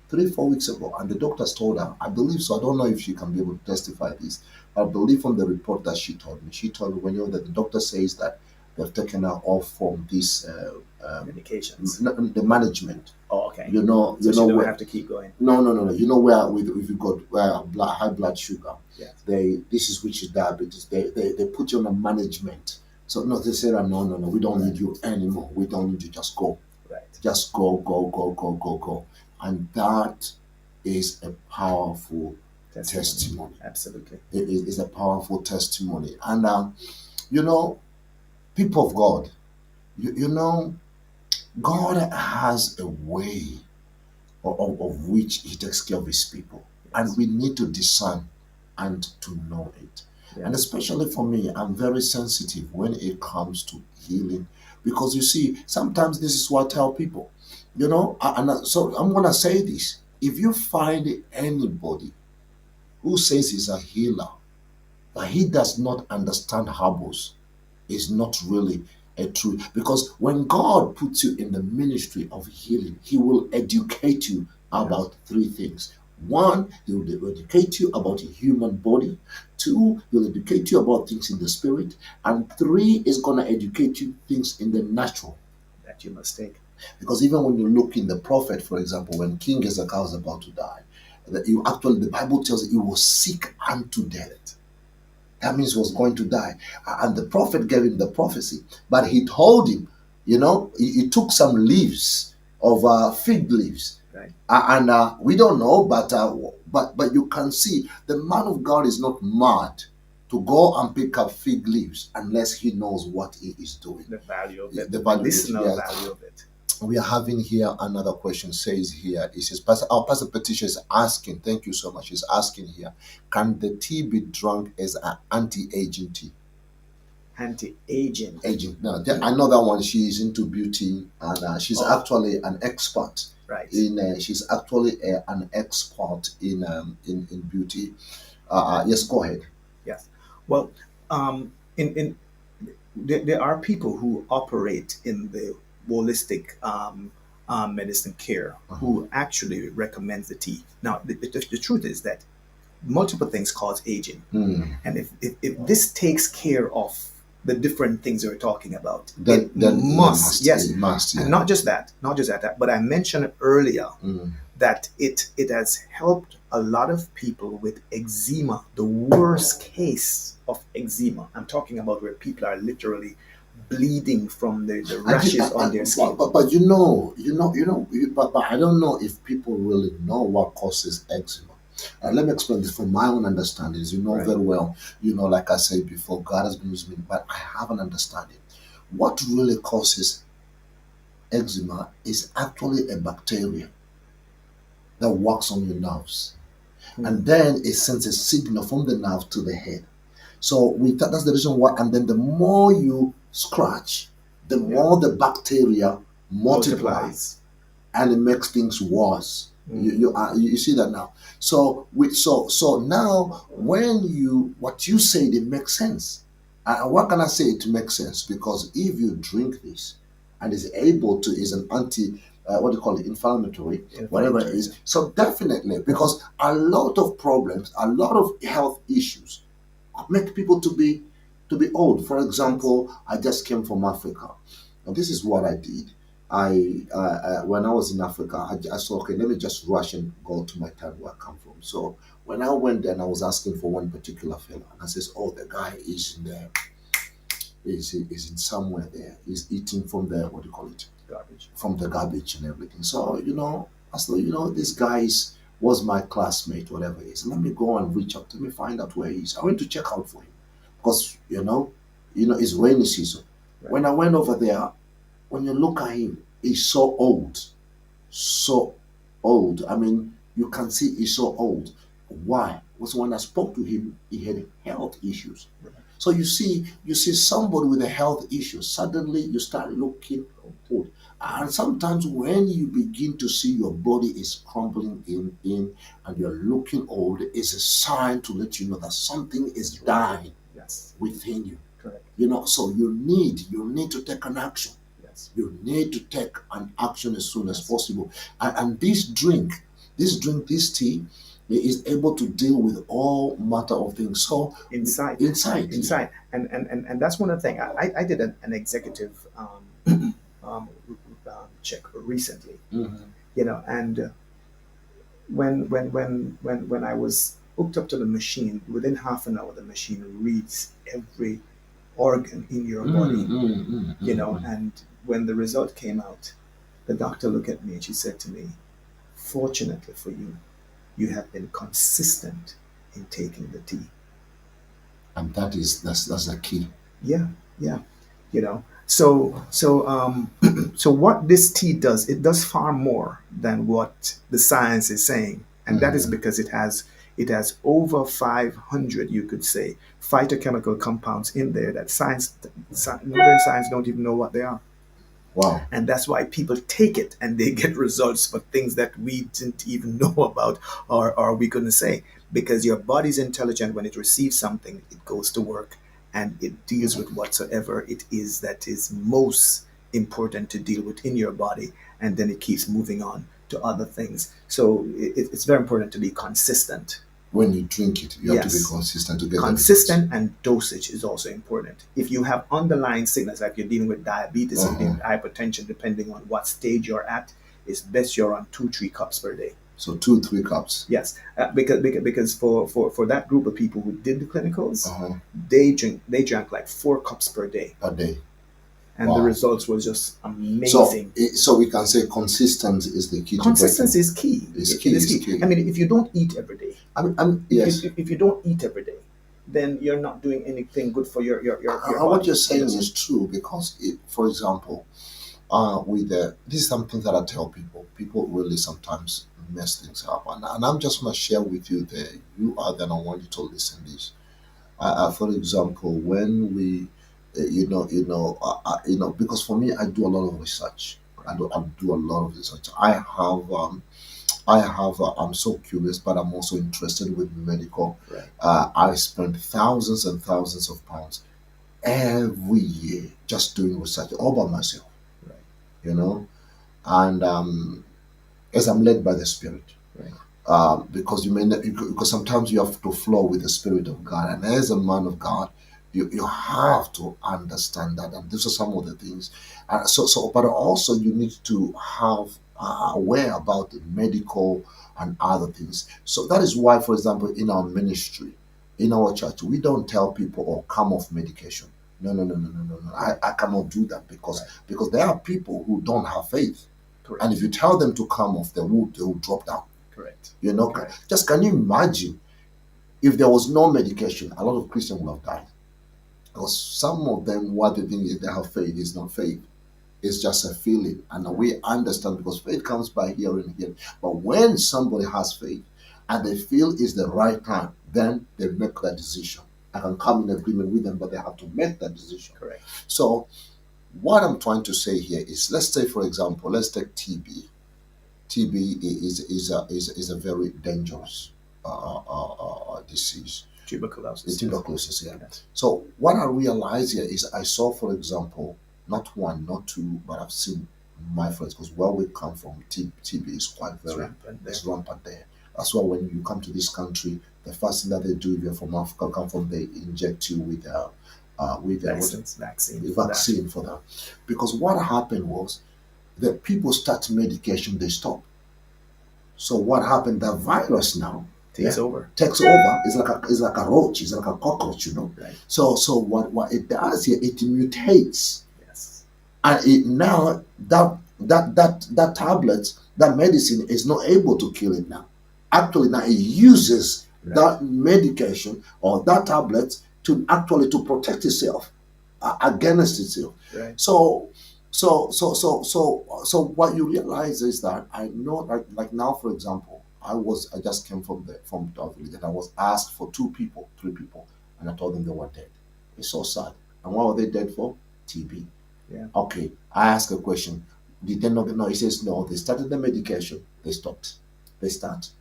4 weeks ago, and the doctors told her, I believe so. I don't know if she can be able to testify this, but I believe from the report that she told me, when you know that the doctor says that they've taken her off from this Medications. the management. Oh, okay. You So she know don't where have to keep going. no. You know where with if you got high blood sugar, Yes. this is which is diabetes. They put you on a management. So no, they said, no, we don't need you anymore. We don't need you. Just go. Right. Just go, go, go, go, go, go. And that is a powerful testimony. Absolutely. It is a powerful testimony. And you know, people of God, you know, God has a way of which he takes care of his people. And Yes. we need to discern and to know it. And Yes. especially for me, I'm very sensitive when it comes to healing because you see, sometimes this is what I tell people, you know, so I'm going to say this. If you find anybody who says he's a healer, but he does not understand herbals, is not really a true, because when God puts you in the ministry of healing, he will educate you about three things. One, he will educate you about the human body. Two, he'll educate you about things in the spirit. And three is going to educate you things in the natural. That you must take. Because even when you look in the prophet, for example, when King Hezekiah was about to die, that you actually, the Bible tells you he was sick unto death. That means he was going to die. And the prophet gave him the prophecy. But he told him, you know, he took some leaves of fig leaves. Right. And we don't know, but you can see the man of God is not mad to go and pick up fig leaves unless he knows what he is doing. The value of it. The value medicinal of it. Yes. value of it. We are having here another question. Says here, it says, Pastor Patricia is asking, thank you so much. She's asking here, can the tea be drunk as an anti-aging tea? Anti-aging. Aging. Now, I know that one. She is into beauty, and she's actually an expert. Right. She's actually an expert in beauty. Yes, go ahead. Yes. Well, in there are people who operate in the holistic medicine care who actually recommends the tea. Now, the truth is that multiple things cause aging. And if this takes care of the different things we're talking about, Then must, yes. It must, yeah. And not just that, but I mentioned earlier that it has helped a lot of people with eczema, the worst case of eczema. I'm talking about where people are literally bleeding from the rashes on their skin. But but I don't know if people really know what causes eczema. Let me explain this from my own understanding. You know very well, like I said before, God has been using me, but I have an understanding. What really causes eczema is actually a bacteria that works on your nerves. And then it sends a signal from the nerve to the head. So that's the reason why. And then the more you scratch, the more the bacteria multiplies, and it makes things worse. You see that now. So now when what you said, it makes sense. What can I say to make sense? Because if you drink this and is an anti what do you call it, inflammatory, whatever it is. So definitely, because a lot of problems, a lot of health issues make people to be old. For example, I just came from Africa, and this is what I did. When I was in Africa, I saw, okay, let me just rush and go to my town where I come from. So when I went there and I was asking for one particular fella, and I says, oh, the guy is in there, is in somewhere there. He's eating from the, what do you call it? Garbage. From the garbage and everything. So, I thought, this guy was my classmate, whatever it is. Let me go and reach out. Let me find out where he is. I went to check out for him because, it's rainy season. Right. When I went over there, when you look at him, he's so old. So old. I mean, you can see he's so old. Why? Because when I spoke to him, he had health issues. Right. So you see somebody with a health issue, suddenly you start looking old. And sometimes when you begin to see your body is crumbling in and you're looking old, it's a sign to let you know that something is dying Yes. within you. Correct. So you need to take an action. Yes. You need to take an action as soon as possible. And this tea is able to deal with all matter of things. So Inside. yeah. And that's one of the things. I did an executive um, check recently, Mhm. and when I was hooked up to the machine, within half an hour, the machine reads every organ in your body, and when the result came out, the doctor looked at me and she said to me, fortunately for you, you have been consistent in taking the tea. And that's the key. Yeah, yeah. So so what this tea does, it does far more than what the science is saying, and that is Mhm. because it has over 500, you could say, phytochemical compounds in there that modern science don't even know what they are. Wow. And that's why people take it and they get results for things that we didn't even know about, or we couldn't say, because your body's intelligent. When it receives something, it goes to work and it deals with whatsoever it is that is most important to deal with in your body, and then it keeps moving on to other things. So it's very important to be consistent. When you drink it, you have to be Yes. consistent to get the results. Consistent and dosage is also important. If you have underlying sickness, like you're dealing with diabetes, you're dealing Uh-huh. with hypertension, depending on what stage you're at, it's best you're on 2-3 cups per day. So 2-3 cups. Yes, because for that group of people who did the clinicals, Uh-huh. they drank like 4 cups per day, A day. and the Wow. results was just So amazing. so we can say consistency is the key to Consistency breaking. is key. Is It key. is Is key. key. I mean, if you don't eat every day, Yes. if you don't eat every day, then you're not doing anything good for your What body. you're saying is true because, for example, this is something that I tell people. People really sometimes mess things up, and I'm just gonna share with you that you are. Then I want you to listen this. For example, when we, because for me, I do a lot of research. I do a lot of research. I'm so curious, but I'm also interested with medical. Right. I spend thousands and thousands of pounds every year just doing research all by myself, Right. you know, and as I'm led by the Spirit. Right. Because you may not, because sometimes you have to flow with the Spirit of God, and as a man of God, you have to understand that, and these are some of the things. But also you need to have aware about the medical and other things. So that is why, for example, in our ministry, in our church, we don't tell people or come off medication. No, no, no, no, no, no, no. I cannot do that because there are people who don't have faith, Correct. and if you tell them to come off, they will drop down. Correct. Correct. Just can you imagine if there was no medication, a lot of Christians would have died. Because some of them, what they think is they have faith is not faith. It's just a feeling. And we understand because faith comes by hearing. But when somebody has faith and they feel it's the right time, then they make that decision. I can come in agreement with them, but they have to make that decision. Correct. So what I'm trying to say here is, let's say, for example, let's take TB. TB is a very dangerous disease. Tuberculosis. Tuberculosis, yeah. Yes. So what I realized here is I saw, for example, not one, not two, but I've seen my friends, because where we come from, TB is quite It's rampant there. That's why when you come to this country, the first thing that they do if you're from Africa, come from, they inject you with vaccine vaccine for that. Because what happened was the people start medication, they stop. So what happened? The virus now Takes over. takes over. It's like a roach. It's like a cockroach, Right. So what it does here? It mutates, Yes. and it now that tablet, that medicine is not able to kill it now. Actually, now it uses that medication or that tablet to actually to protect itself against itself. Right. So what you realize is that I know, like now, for example, I just came from the village, and I was asked for three people, and I told them they were dead. It's so sad. And what were they dead for? TB. Yeah. Okay, I asked a question. Did they not? No, he says no. They started the medication. They stopped. They stopped.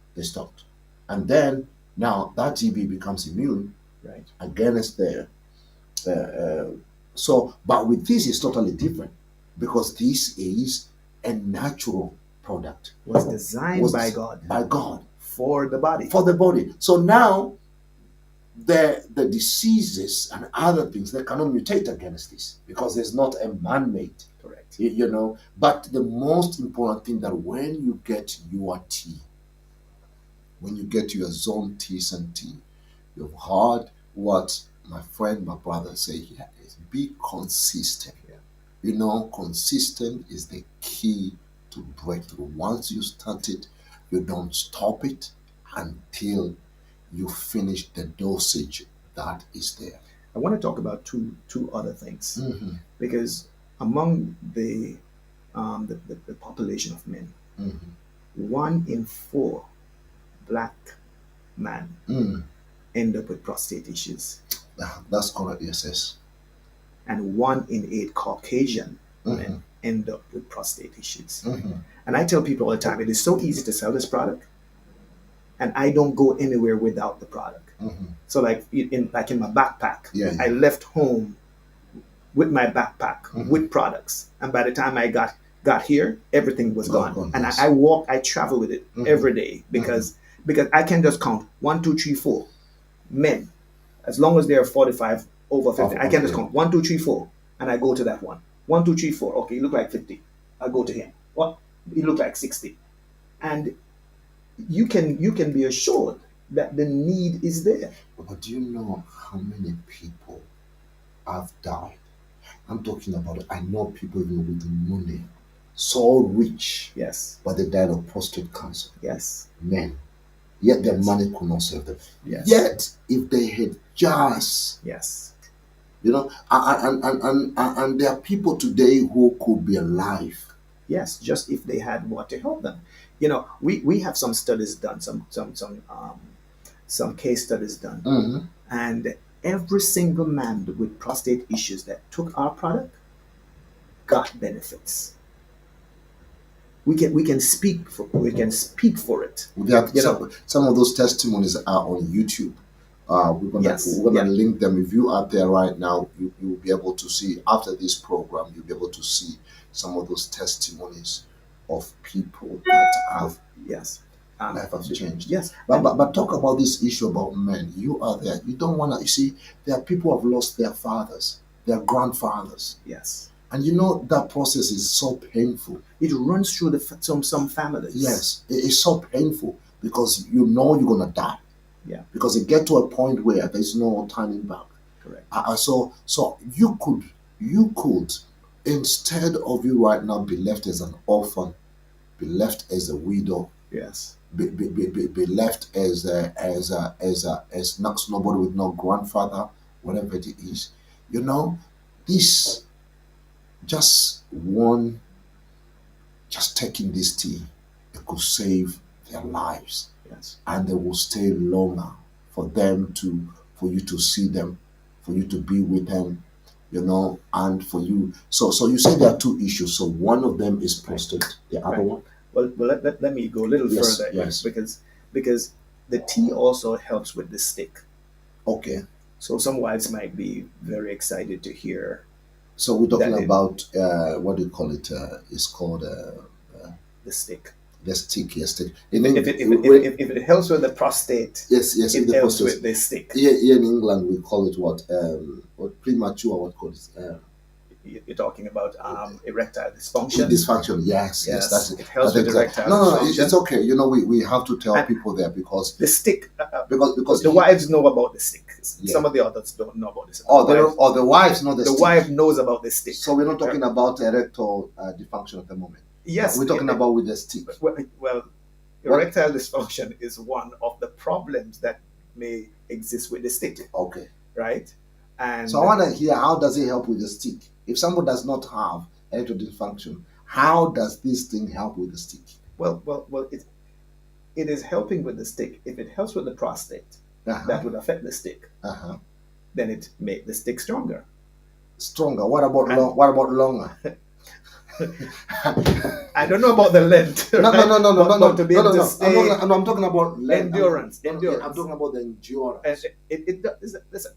And then now that TB becomes immune Right. against the. But with this, it's totally different because this is a natural product. Was designed by God. By God. For the body. For the body. So now the diseases and other things, they cannot mutate against this because there's not a man-made. Correct. But the most important thing that when you get your tea, when you get your zone Teasan tea, you've heard what my friend, my brother say here is be consistent. Yeah. Consistent is the key to breakthrough. Once you start it, you don't stop it until you finish the dosage that is there. I want to talk about two other things, Mm-hmm. because among the population of men, Mm-hmm. 1 in 4 black men end up with prostate issues, That's correct. Yes. and 1 in 8 Caucasian men end up with prostate issues. And I tell people all the time, it is so easy to sell this product, and I don't go anywhere without the product. So like in my backpack, I left home with my backpack with products, and by the time I got here, everything was gone. And I travel with it every day because I can just count 1, 2, 3, 4 men, as long as they are 45 over 50. I can just count 1, 2, 3, 4, and I go to that one. 1, 2, 3, 4. Okay, you look like 50. I go to him. What? You look like 60, and you can be assured that the need is there. But do you know how many people have died? I'm talking about it. I know people even with money, so rich. Yes. But they died of prostate cancer. Yes. Men. Yet their money could not save them. Yes. Yet if they had just and there are people today who could be alive. Yes, just if they had what to help them. We have some studies done, some case studies done, and every single man with prostate issues that took our product got benefits. We can speak for it. Some of those testimonies are on YouTube. We're gonna link them. If you are there right now, you'll be able to see after this program. You'll be able to see some of those testimonies of people that have life have changed. Yes, but talk about this issue about men. You are there. You don't wanna. You see, there are people who have lost their fathers, their grandfathers. Yes. And that process is so painful. It runs through some families. Yes, it is so painful because you're gonna die. Yeah. Because it get to a point where there's no turning back. Correct. So you could instead of you right now be left as an orphan, be left as a widow. Yes. Be left as not nobody with no grandfather, whatever it is. This. Just taking this tea, it could save their lives. Yes. And they will stay longer for you to see them, for you to be with them, and for you. So you say there are two issues. So one of them is prostate. The other one? Well, let me go a little further. Yes. Because the tea also helps with the stick. Okay. So some wives might be very excited to hear. So we're talking about what do you call it? It's called the stick. The stick, yes, stick. If it helps with the prostate, yes, it helps with the stick. Here in England, we call it what premature. What call it? you're talking about erectile dysfunction. Dysfunction, yes, that's it. It helps I with think, erectile no, dysfunction. it's okay. We have to tell And people there because the stick, because the wives know about the stick. Yeah. Some of the others don't know about this. The wives know the stick. wife knows about the stick. So we're not talking about erectile dysfunction at the moment. Yes, we're talking about with the stick. Well, erectile dysfunction is one of the problems that may exist with the stick. Okay. Right? And so I want to hear, how does it help with the stick? If someone does not have erectile dysfunction, how does this thing help with the stick? Well, it is helping with the stick. If it helps with the prostate, that would affect the stick. Then it make the stick stronger. Stronger. What about longer? I don't know about the length. No. To be able to stay. I'm talking about length. Endurance. I'm talking about the endurance. Listen,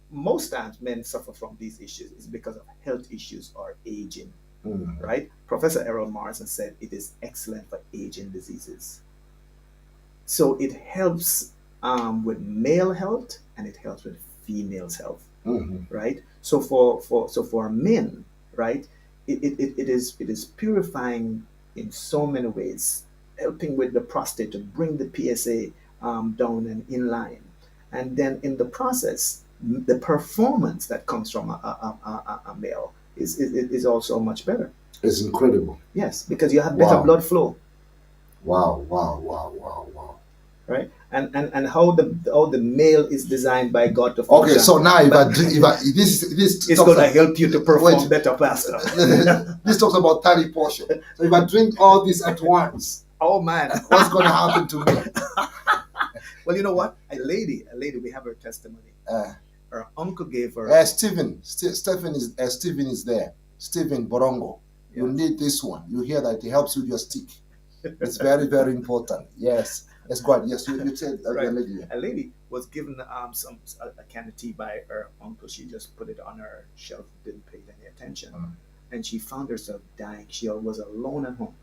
most times men suffer from these issues is because of health issues or aging. Right? Professor Errol Morrison said it is excellent for aging diseases. So it helps with male health and it helps with female's health. Right? So for men, right, it is purifying in so many ways, helping with the prostate to bring the PSA down and in line. And then in the process, the performance that comes from a male is also much better. It's incredible. Yes, because you have better blood flow. Wow. Right? And how the male is designed by God to function. Okay, so now if this it's going to help you to perform better faster. This talks about 30 portion. So if I drink all this at once, oh man, what's going to happen to me? Well, you know what? A lady, we have her testimony. Her uncle gave her. Stephen is there. Stephen Borongo. Yes. You need this one. You hear that it helps with your stick. It's very, very important. Yes. That's good. Yes, you said right. A lady was given a can of tea by her uncle. She just put it on her shelf, didn't pay any attention, and she found herself dying. She was alone at home.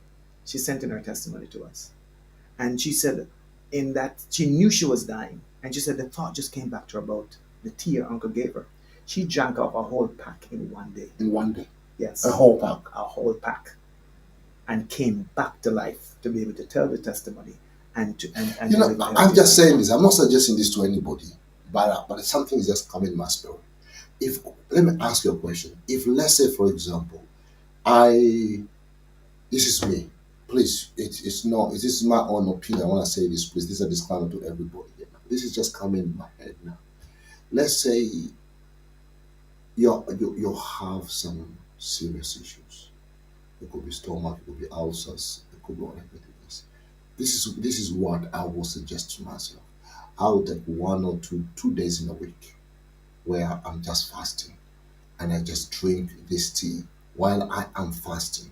She sent in her testimony to us, and she said, in that she knew she was dying, and she said the thought just came back to her about the tea her uncle gave her. She drank off a whole pack in one day. In one day. Yes. A whole pack. A whole pack, and came back to life to be able to tell the testimony. And I'm just saying this. I'm not suggesting this to anybody, but something is just coming in my spirit. Let me ask you a question. If, let's say, for example, this is me. Please, this is my own opinion. I want to say this, please. This is a disclaimer to everybody. This is just coming in my head now. Let's say you have some serious issues. It could be stomach, it could be ulcers, it could be whatever it is. This is what I will suggest to myself. I will take 1 or 2 days in a week where I'm just fasting and I just drink this tea. While I am fasting,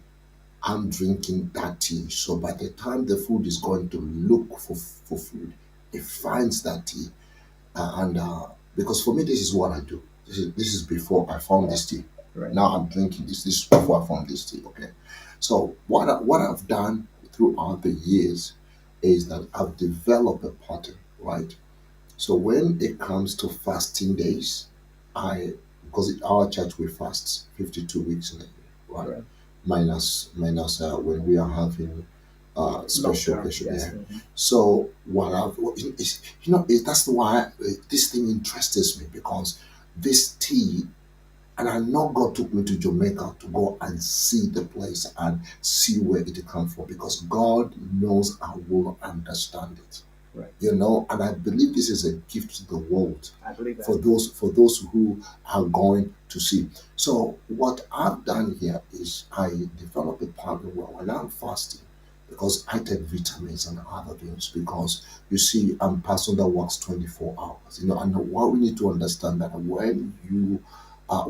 I'm drinking that tea. So by the time the food is going to look for food, it finds that tea. Because for me, this is what I do. This is before I found this tea. Right. Now I'm drinking this. This is before I found this tea. Okay. So what I've done throughout the years is that I've developed a pattern, right? So when it comes to fasting days, because in our church we fast 52 weeks in a year, right? Right. Minus when we are having special occasion. Yes. Yeah. So that's why this thing interests me, because this tea. And I know God took me to Jamaica to go and see the place and see where it comes from, because God knows I will understand it. Right. And I believe this is a gift to the world. I believe that. For those who are going to see. So what I've done here is I develop a pattern where when I'm fasting, because I take vitamins and other things, because you see, I'm a person that works 24 hours. And what we need to understand that when you are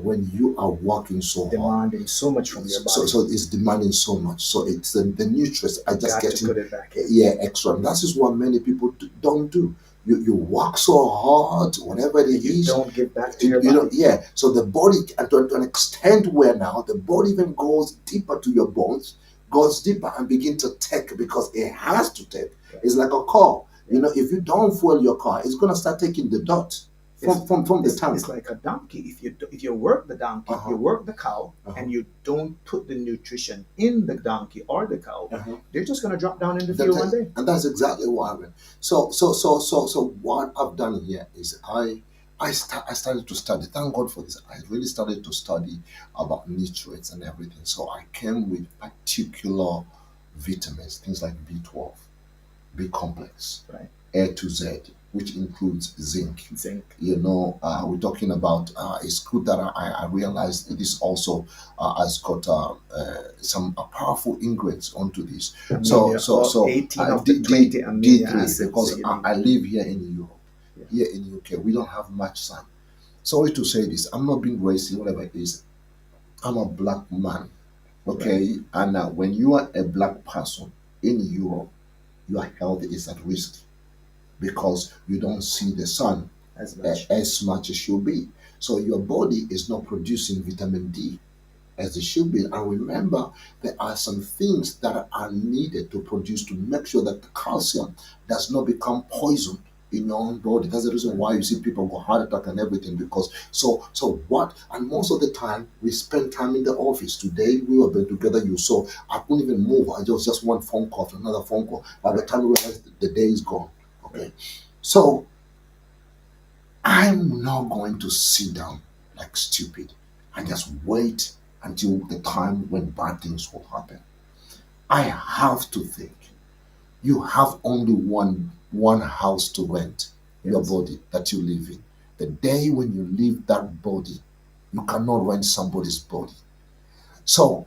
working so demanding hard, so much from your body, so it's demanding so much. So it's the nutrients I just get put it back in. Extra. And that is what many people don't do. You work so hard, whatever it is, you don't give back to your body. So the body, to an extent where now the body even goes deeper to your bones, goes deeper and begin to take, because it has to take. It's like a car. If you don't fuel your car, it's gonna start taking the dirt It's, from the tank. it's like a donkey. If you work the donkey, Uh-huh. you work the cow, and you don't put the nutrition in the donkey or the cow, they're just gonna drop down in the field one day. And that's exactly what happened. So what I've done here is I started to study. Thank God for this. I really started to study about nutrients and everything. So I came with particular vitamins, things like B12, B complex, Right. A to Z, which includes zinc. Zinc. We're talking about. It's good that I realized this also has got some powerful ingredients onto this. So 18 of the 20 amino D3 acids. because I live here in Europe. Yeah. Here in UK, we don't have much sun. Sorry to say this. I'm not being racist, whatever it is. I'm a black man, okay? Right. And when you are a black person in Europe, your health is at risk because you don't see the sun as much as should be. So your body is not producing vitamin D as it should be. And remember, there are some things that are needed to produce to make sure that the calcium does not become poison in your own body. That's the reason why you see people go heart attack and everything. Because so what? And most of the time we spend time in the office. Today we were been together. You saw I couldn't even move. I just one phone call to another phone call. By the time we realized the day is gone. Okay, so I'm not going to sit down like stupid and just wait until the time when bad things will happen. I have to think. You have only one house to rent, your body that you live in. The day when you leave that body, you cannot rent somebody's body. So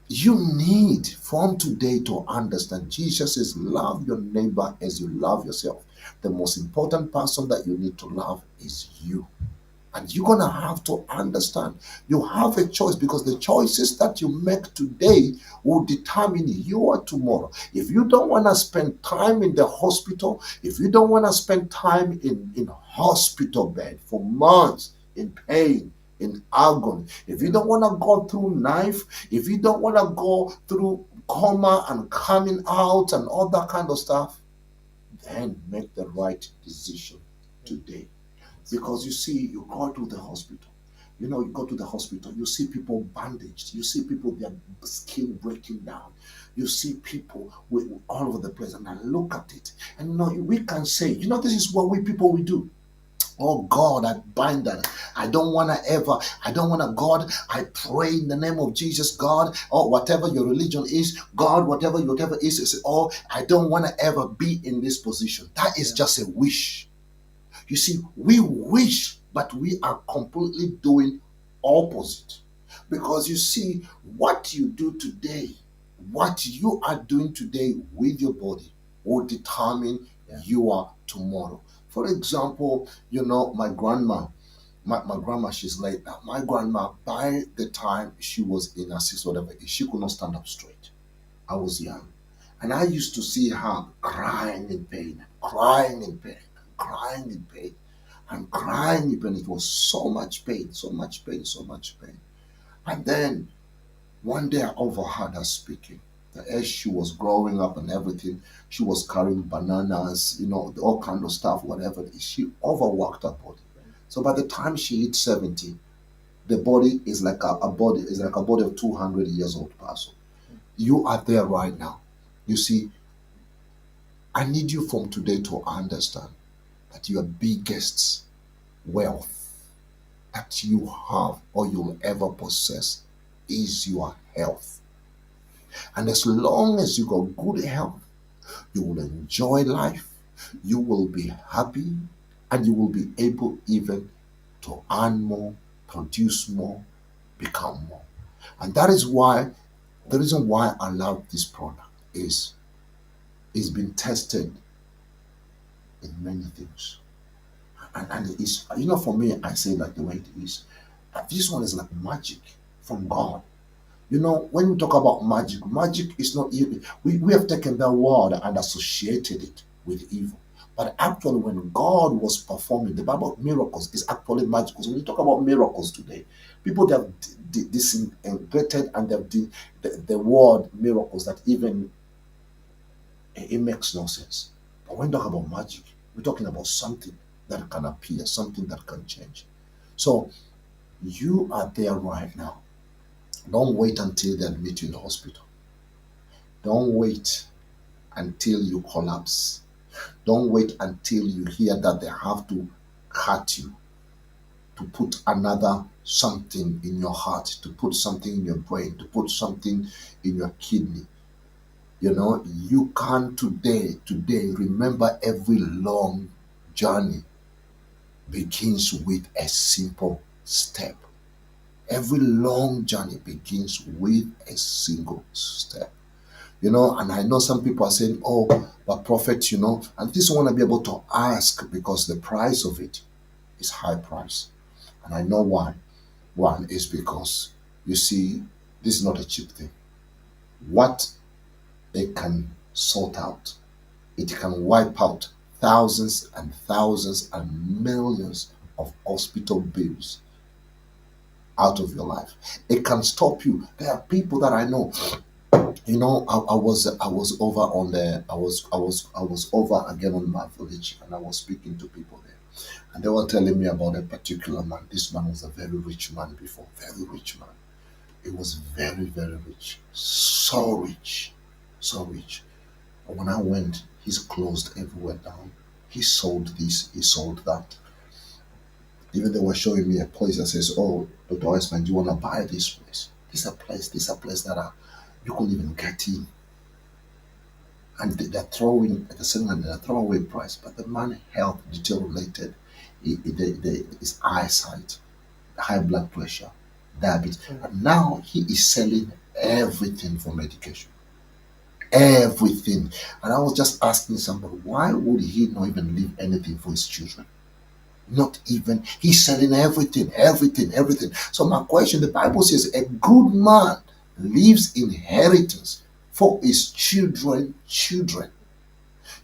you need from today to understand Jesus says, love your neighbor as you love yourself. The most important person that you need to love is you. And you're going to have to understand you have a choice because the choices that you make today will determine you are tomorrow. If you don't want to spend time in the hospital, if you don't want to spend time in hospital bed for months in pain, in agony, if you don't want to go through knife, if you don't want to go through coma and coming out and all that kind of stuff, then make the right decision today. Because you see, you go to the hospital. You go to the hospital, you see people bandaged, you see people, their skin breaking down, you see people with all over the place, and I look at it, and we can say, this is what we people we do. Oh God, I bind that. I don't want to, God, I pray in the name of Jesus, God, or whatever your religion is, God, whatever is, oh, I don't want to ever be in this position. That is just a wish. You see, we wish, but we are completely doing opposite. Because you see, what you do today, what you are doing today with your body will determine you are tomorrow. For example, my grandma, my grandma, she's late now. My grandma, by the time she was in her 60s, whatever, she could not stand up straight. I was young. And I used to see her crying in pain, crying in pain, crying in pain, and crying in pain. It was so much pain, so much pain, so much pain. And then one day I overheard her speaking. As she was growing up and everything, she was carrying bananas, all kind of stuff, whatever. She overworked her body. So by the time she hit 70, the body is like a body of 200 years old person. You are there right now. You see, I need you from today to understand that your biggest wealth that you have or you'll ever possess is your health. And as long as you got good health, you will enjoy life, you will be happy, and you will be able even to earn more, produce more, become more. And that is why the reason why I love this product is it's been tested in many things. And it is, for me, I say like the way it is. This one is like magic from God. When we talk about magic, magic is not evil. We have taken that word and associated it with evil. But actually, when God was performing, the Bible miracles is actually magic. Because when you talk about miracles today, people that have disintegrated and they've the word miracles that even it makes no sense. But when we talk about magic, we're talking about something that can appear, something that can change. So you are there right now. Don't wait until they admit you in the hospital. Don't wait until you collapse. Don't wait until you hear that they have to cut you, to put another something in your heart, to put something in your brain, to put something in your kidney. You know, you can today, remember every long journey begins with a simple step. Every long journey begins with a single step. You know, and I know some people are saying, oh, but prophet, you know, and this one I be able to ask because the price of it is high price. And I know why. One is because, you see, this is not a cheap thing. What it can sort out, it can wipe out thousands and thousands and millions of hospital bills out of your life. It can stop you. There are people that I know. You know, I was over on the I was over again on my village, and I was speaking to people there, and they were telling me about a particular man. This man was a very rich man before, very rich man. He was very rich, so rich. And when I went, he's closed everywhere down. He sold this, he sold that. Even they were showing me a place that says, "Oh, Dr. Wiseman, do you want to buy this place? This a place that you couldn't even get in." And they're throwing at the same time they're throwaway price, but the man health deteriorated, his eyesight, high blood pressure, diabetes, and now he is selling everything for medication, everything. And I was just asking somebody, why would he not even leave anything for his children? Not even, he's selling everything, everything. So my question, the Bible says, a good man leaves inheritance for his children.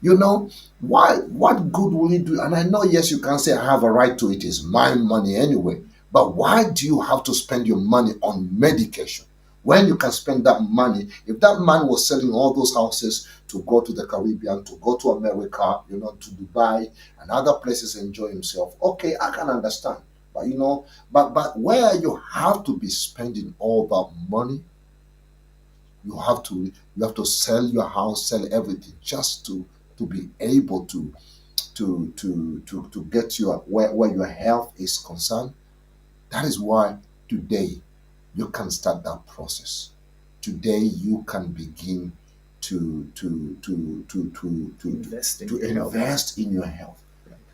You know, why? What good will it do? And I know, yes, you can say I have a right to it. It's my money anyway. But why do you have to spend your money on medication when you can spend that money? If that man was selling all those houses to go to the Caribbean, to go to America, you know, to Dubai and other places, enjoy himself, okay, I can understand. But you know, but where you have to be spending all that money, you have to sell your house, sell everything just to be able to get your where your health is concerned. That is why today you can start that process. Today you can begin Invest in to your health. invest in your health,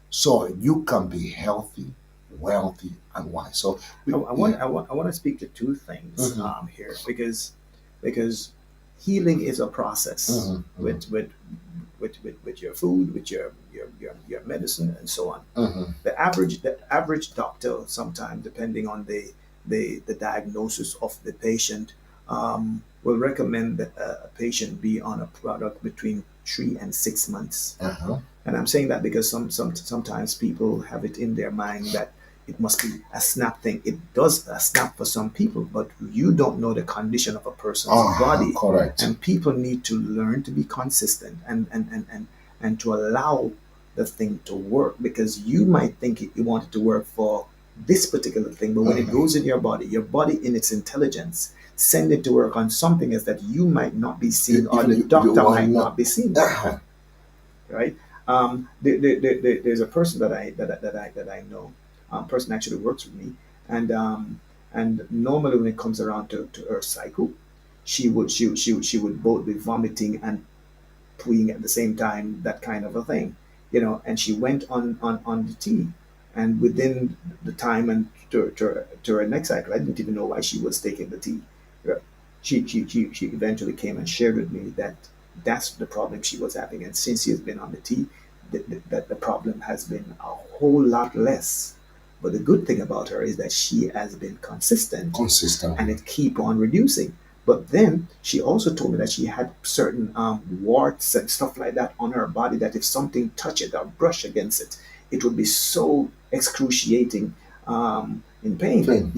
so you can be healthy, wealthy, and wise. So I want to speak to two things Mhm, here, because healing is a process mhm, mhm, with your food, with your medicine, and so on. mhm, The average doctor, sometimes depending on the diagnosis of the patient, will recommend that a patient be on a product between 3 and 6 months. uh-huh, And I'm saying that because sometimes people have it in their mind that it must be a snap thing. It does a snap for some people, but you don't know the condition of a person's uh-huh, body. correct. And people need to learn to be consistent and to allow the thing to work, because you might think you want it to work for this particular thing, but when it Mhm. goes in your body in its intelligence send it to work on something else that you might not be seeing, or Even the you doctor are might not. not be seeing, Uh-huh. right? There's a person that I know. Person actually works with me, and normally when it comes around to her cycle, she would both be vomiting and peeing at the same time, that kind of a thing, And she went on the tea, and within the time and to her next cycle, I didn't even know why she was taking the tea. Yeah. She eventually came and shared with me that that's the problem she was having, and since she has been on the tea, that the problem has been a whole lot less. But the good thing about her is that she has been consistent, and Consistently. it keep on reducing. But then she also told me that she had certain warts and stuff like that on her body, that if something touch it or brush against it, it would be so excruciating, in pain, Pain.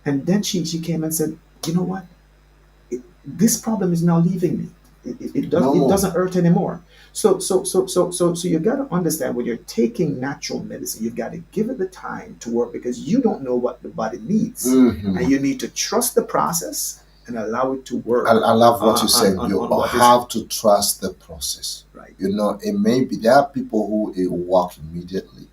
And then she came and said, you know what? This problem is now leaving me. No it more. doesn't hurt anymore. So you got to understand when you're taking natural medicine, you've got to give it the time to work because you don't know what the body needs, and Hmm. you need to trust the process and allow it to work I love what you said. You on what is have to trust the process. right. You know, it may be there are people who work immediately.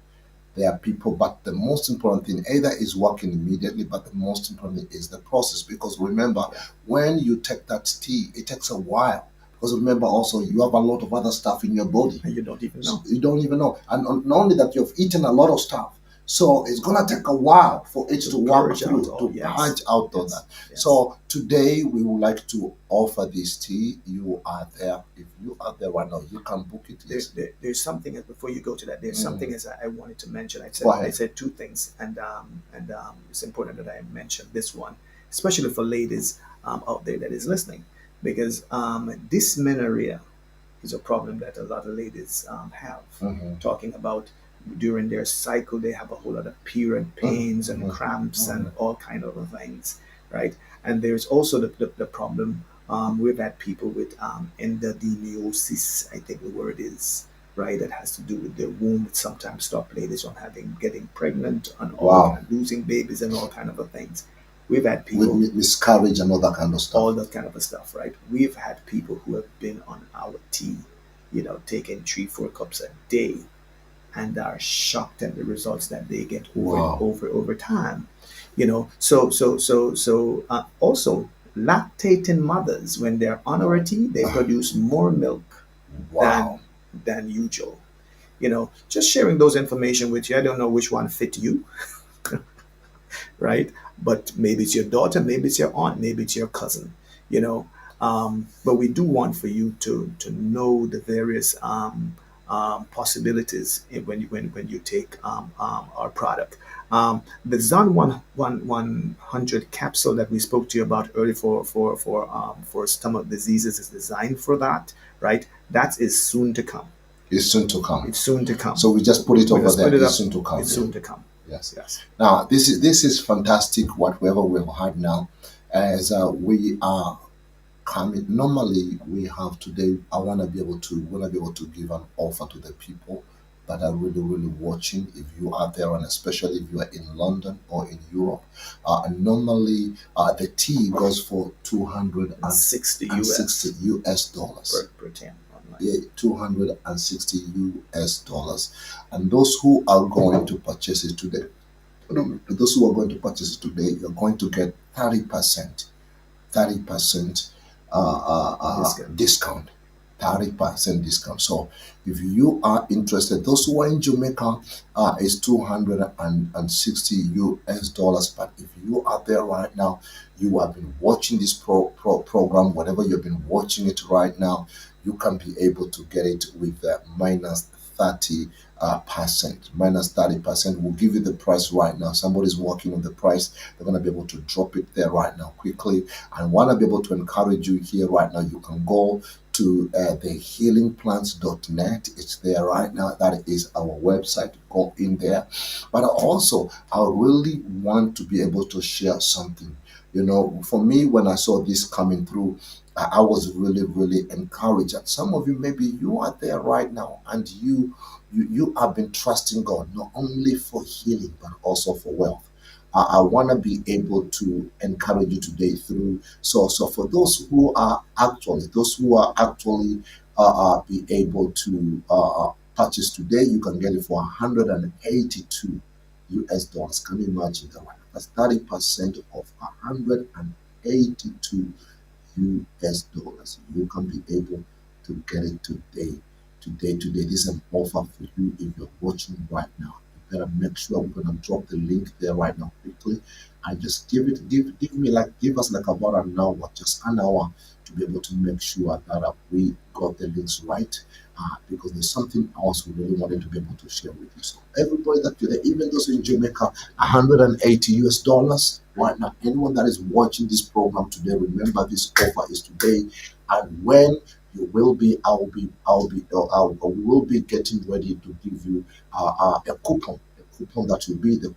There are people, but the most important thing either is working immediately, but the most important thing is the process. Because remember, Yeah, when you take that tea, it takes a while. Because remember, also you have a lot of other stuff in your body. and you don't even So know. you don't even know, and not only that, you've eaten a lot of stuff. So it's gonna take a while for it To to work purge out through, all, to yes, punch out all that. yes, yes. So today we would like to offer this tea. You are there. If you are there right now, you can book it. Yes. There's something before you go to that. There's something Mm. as I wanted to mention. Go I ahead. said two things, and it's important that I mention this one, especially for ladies out there that is listening, because dysmenorrhea is a problem that a lot of ladies have. Mm-hmm. Talking about during their cycle, they have a whole lot of period pains and Mm-hmm. cramps Mm-hmm. and all kind of things, right? And there's also the problem. We've had people with endometriosis, I think the word is, right? That has to do with their womb. It sometimes stop ladies from getting pregnant and all Wow. kind losing babies and all kind of things. We've had With people miscarriage and all that kind of stuff. all that kind of stuff, right? We've had people who have been on our tea, taking 3, 4 cups a day, and are shocked at the results that they get Wow. over time. Also lactating mothers when they're on our tea, they produce more milk Wow. than usual. Just sharing those information with you. I don't know which one fit you, right? But maybe it's your daughter, maybe it's your aunt, maybe it's your cousin, you know. But we do want for you to know the various possibilities when you take our product. The Zon 100 capsule that we spoke to you about earlier for stomach diseases is designed for that, right? That is soon to come. It's soon to come. It's soon to come. So we just put it We over just there. put it It's up. soon to come. It's Yeah. soon to come. Yes. Yes. Now this is fantastic. Whatever we've had now, as we are coming. Normally we have today. I want to give an offer to the people that are really watching. If you are there, and especially if you are in London or in Europe, normally the tea goes for 60 260 US US dollars. per 10 online. Yeah, 260 US dollars. And those who are going to purchase it today, those who are going to purchase it today, you're going to get 30% Discount. discount. 30% discount. So if you are interested, those who are in Jamaica, is 260 US dollars. But if you are there right now, you have been watching this program, whatever you've been watching it right now, you can be able to get it with minus 30 percent. Minus 30% will give you the price right now. Somebody's working on the price. They're going to be able to drop it there right now quickly. I want to be able to encourage you here right now. You can go to thehealingplants.net. It's there right now. That is our website. Go in there. But also, I really want to be able to share something. For me, when I saw this coming through, I was really encouraged. And some of you, maybe you are there right now, and you have been trusting God not only for healing but also for wealth. I want to be able to encourage you today through. So for those who are actually be able to purchase today, you can get it for 182 US dollars. Can you imagine that one? That's 30% of 182 US dollars. You can be able to get it today. Today. This is an offer for you if you're watching right now. You better make sure we're gonna drop the link there right now quickly, and just give us like about an hour, just an hour, to be able to make sure that we got the links right. Because there's something else we really wanted to be able to share with you. So everybody that you're there, even those in Jamaica, 180 US dollars right now. Anyone that is watching this program today, remember this offer is today, and when you will be, we will be getting ready to give you a coupon. A coupon that will be the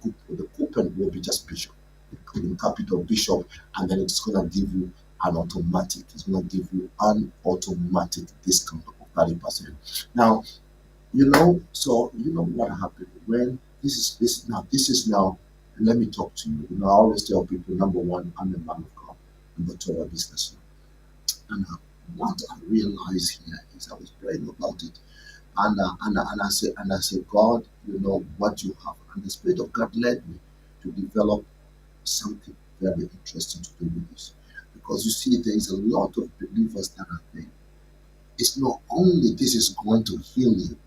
coupon will be just Bishop, including capital Bishop, and then it's gonna give you an automatic. It's going to give you an automatic discount of 30%. Now, so you know what happened when this is now, let me talk to you. I always tell people, number one, I'm a man of God. Number two, I'm a businessman. And what I realized here is I was praying about it, and I said, God, you know what you have, and the Spirit of God led me to develop something very interesting to do with this, because you see, there is a lot of believers that are there. It's not only this is going to heal you.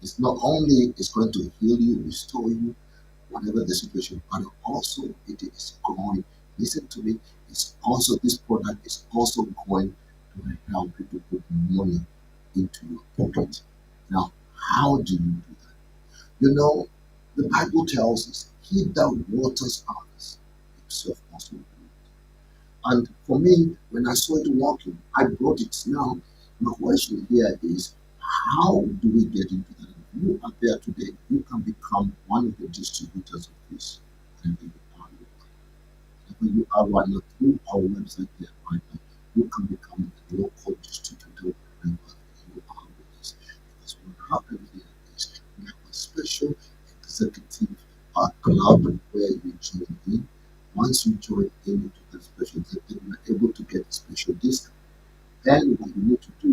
It's not only it's going to heal you, restore you, whatever the situation, but also it is going. Listen to me. It's also this product is also going to help you to put money into your pocket. Now, how do you do that? The Bible tells us, "He that waters others, himself also will." And for me, when I saw it working, I brought it. Now, my question here is, how do we get into that? If you are there today, you can become one of the distributors of this. And you are right now through our website there right now, you can become a local distributor wherever you are with us. Because what happens here is we have a special executive club where you join in. Once you join in into the special executive, you are able to get a special discount. Then what you need to do,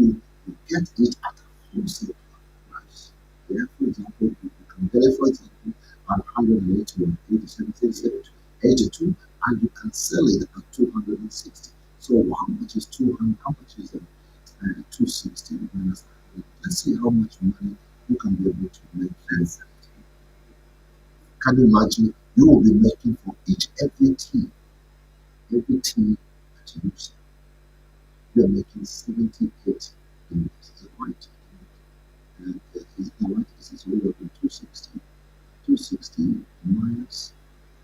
you get it at a wholesale price. Yeah, for example, you can get it, for example, at 181, 87, 82, and you can sell it at 260. So how much is 200? How much is 260 minus 100? Let's see how much money you can be able to make. Can you imagine? You will be making for each every tea that you use. You are making 78 dollars. Is it right? Is it right? This is over 260. 260 minus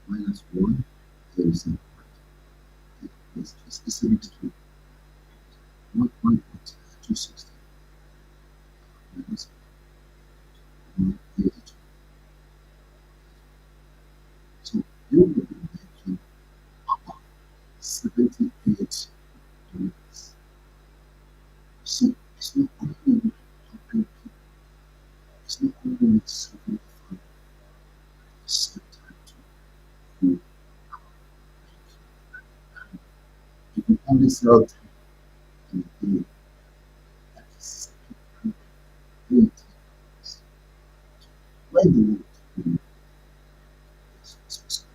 1 is it's 72. 260 minus 182. So you will be making about 78 dollars. See, it's not only helping people, it's not only serving the family, at the same time to you. If you only sell 10 in a day, that is 780 dollars. When you do this,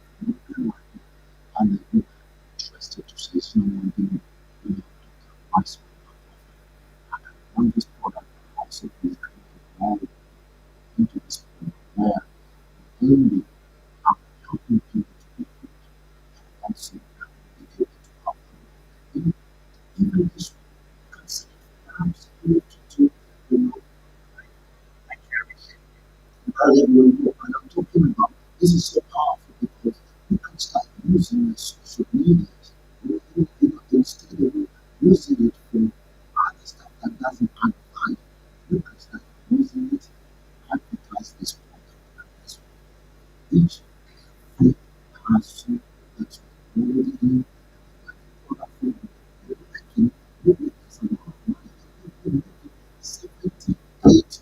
and if you're interested to say someone who Wiseman on this product, also please come along into this point where only I'm helping people to be good, and also be able to help them. Even this one, consider perhaps you to I carry and I'm talking about this is so powerful because you can start using the social media instead of using it for other stuff that doesn't add value. You can start using it, advertise this product, this each every person that's already in the product for you making you make some of money. You're making $78.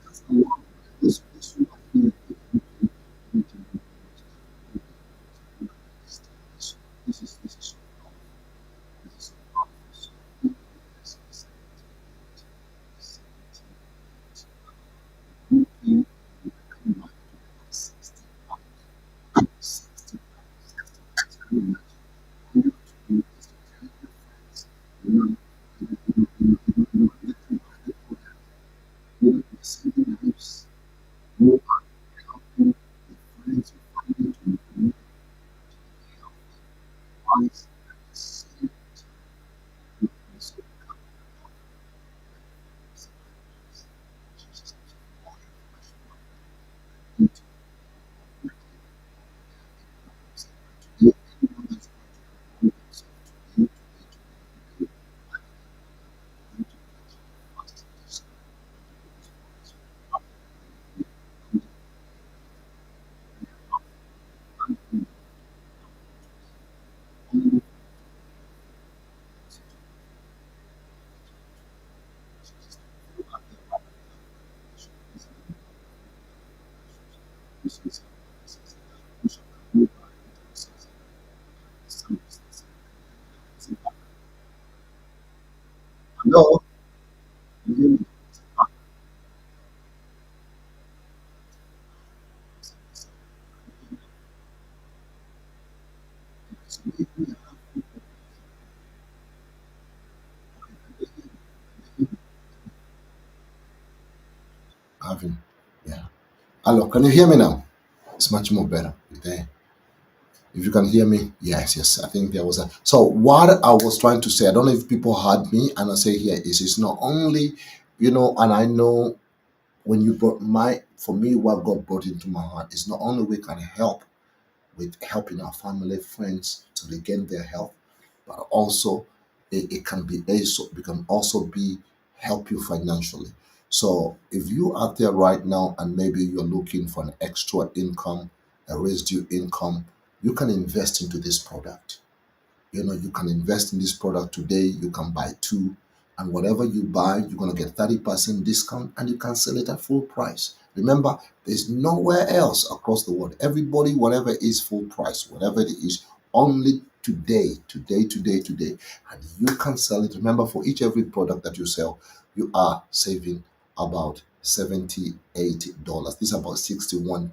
That's a lot. This one here, this is so powerful. This is so powerful. So this is 78. You can come back to 60 pounds. 60 pounds. Can you imagine? All you have to do is to tell your friends, let them buy the product. You're saving lives. You are helping the friends and family to improve health wise at the same time. You also become Jesus is more information into today. Anyone that's going to promote themselves today, going to get fast this No, having, yeah. Hello, can you hear me now? It's much more better. There. If you can hear me, yes, yes. I think there was a. So what I was trying to say, I don't know if people heard me, and I say here is it's not only, and I know when you brought for me, what God brought into my heart is not only we can help with helping our family, friends to regain their health, but also it can be also it can also be help you financially. So if you out there right now and maybe you're looking for an extra income, a residue income, you can invest into this product. You can invest in this product today. You can buy two, and whatever you buy, you're going to get 30% discount, and you can sell it at full price. Remember, there's nowhere else across the world. Everybody, whatever is full price, whatever it is, only today, and you can sell it. Remember, for each every product that you sell, you are saving about $78. This is about £61.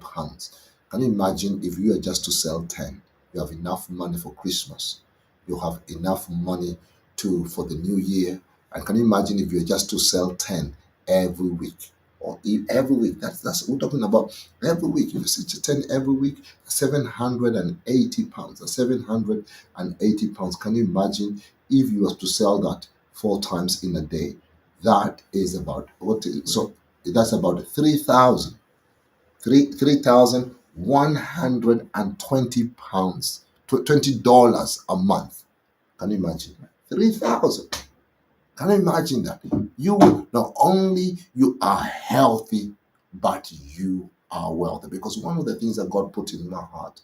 Can you imagine if you are just to sell 10? You have enough money for Christmas. You have enough money to for the new year. And can you imagine if you're just to sell 10 every week? Or every week. That's we're talking about every week. If you sell 10 every week, £780. That's £780. Can you imagine if you were to sell that 4 times in a day? That is about so that's about 3,120 pounds, $20 a month. Can you imagine? 3,000. Can you imagine that? You will not only you are healthy, but you are wealthy. Because one of the things that God put in my heart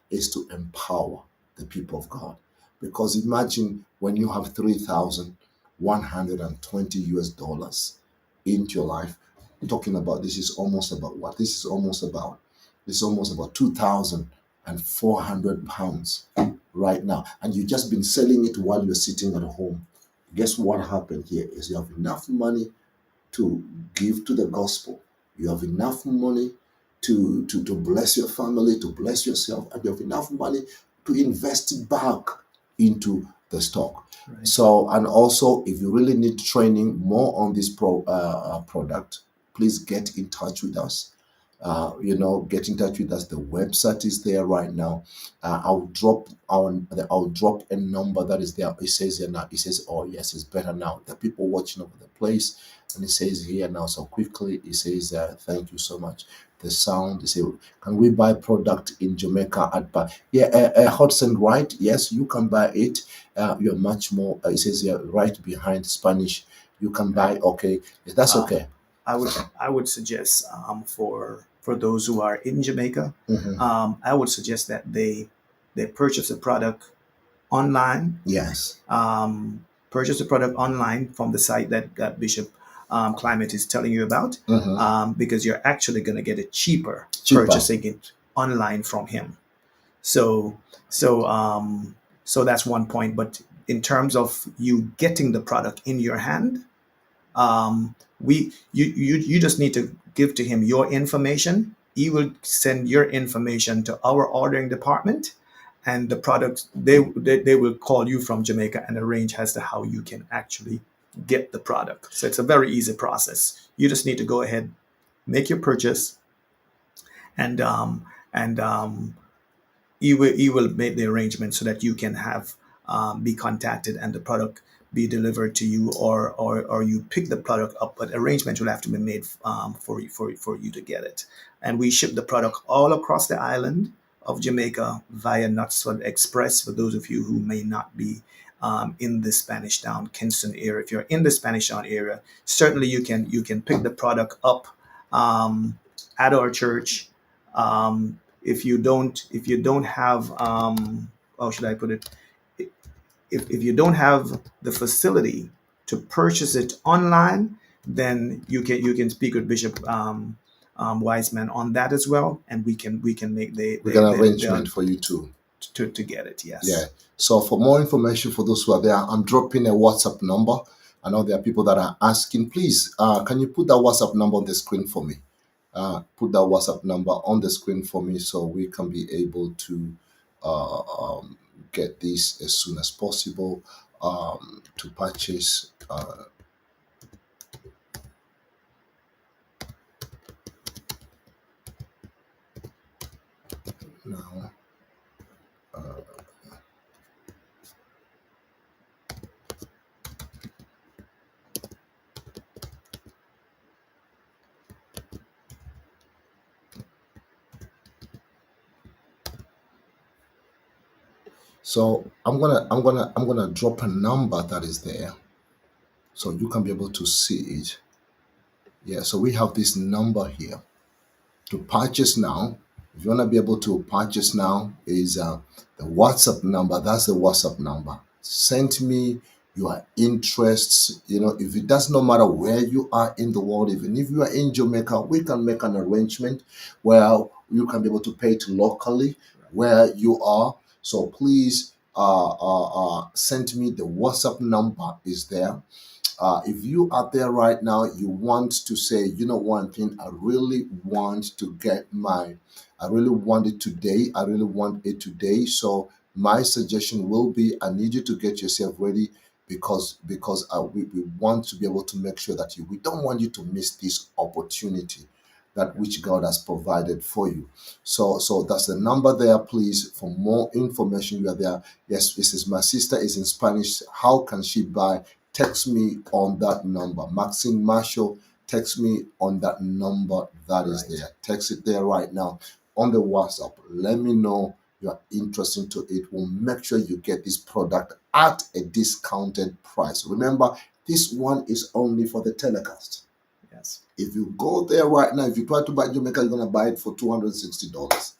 is to empower the people of God. Because imagine when you have 3,120 US dollars into your life. We're talking about this is almost about what? This is almost about 2,400 pounds right now. And you've just been selling it while you're sitting at home. Guess what happened here is you have enough money to give to the gospel. You have enough money to bless your family, to bless yourself, and you have enough money to invest it back into the stock. Right. So, and also, if you really need training more on this product, please get in touch with us. Get in touch with us. The website is there right now. I'll drop a number that is there. It says here now. It says, "Oh yes, it's better now." The people watching over the place, and it says here now. So quickly, it says, "Thank you so much." The sound. They say, "Can we buy product in Jamaica at buy?" Yeah, Hudson, right? Yes, you can buy it. You're much more. It says here right behind Spanish. You can buy. Okay, that's Uh, okay. I would suggest for those who are in Jamaica, Hmm. I would suggest that they purchase a product online. Yes. Purchase a product online from the site that Bishop Climate is telling you about, Hmm. because you're actually going to get it cheaper Cheaper. purchasing it online from him. So so so that's one point. But in terms of you getting the product in your hand, we you just need to give to him your information. He will send your information to our ordering department, and the product they will call you from Jamaica and arrange as to how you can actually get the product. So it's a very easy process. You just need to go ahead, make your purchase, and he will make the arrangement so that you can have be contacted and the product be delivered to you, or you pick the product up, but arrangement will have to be made for you to get it. And we ship the product all across the island of Jamaica via Knoxford Express. For those of you who may not be in the Spanish Town, Kingston area, if you're in the Spanish Town area, certainly you can pick the product up at our church. If you don't have, how should I put it, if you don't have the facility to purchase it online, then you can speak with Bishop Wiseman on that as well, and we can make We can the arrangement for you too. to get it. Yeah. Yes. So for more information for those who are there, I'm dropping a WhatsApp number. I know there are people that are asking, please, can you put that WhatsApp number on the screen for me? Put that WhatsApp number on the screen for me so we can be able to uh, um, get this as soon as possible to purchase now. So I'm gonna drop a number that is there so you can be able to see it. Yeah, so we have this number here to purchase now. If you want to be able to purchase now, is the WhatsApp number. That's the WhatsApp number. Send me your interests. If it does not matter where you are in the world, even if you are in Jamaica, we can make an arrangement where you can be able to pay it locally where you are. So please send me the WhatsApp number is there. If you are there right now, you want to say, one thing, I really want it today. I really want it today. So my suggestion will be, I need you to get yourself ready because we want to be able to make sure that we don't want you to miss this opportunity that which God has provided for you. So that's the number there, please. For more information, you are there. Yes, this is my sister is in Spanish. How can she buy? Text me on that number. Maxine Marshall, text me on that number that is Right. there. Text it there right now on the WhatsApp. Let me know you're interested to it. We'll make sure you get this product at a discounted price. Remember, this one is only for the telecast. Yes. If you go there right now, if you try to buy Jamaica, you're gonna buy it for $260.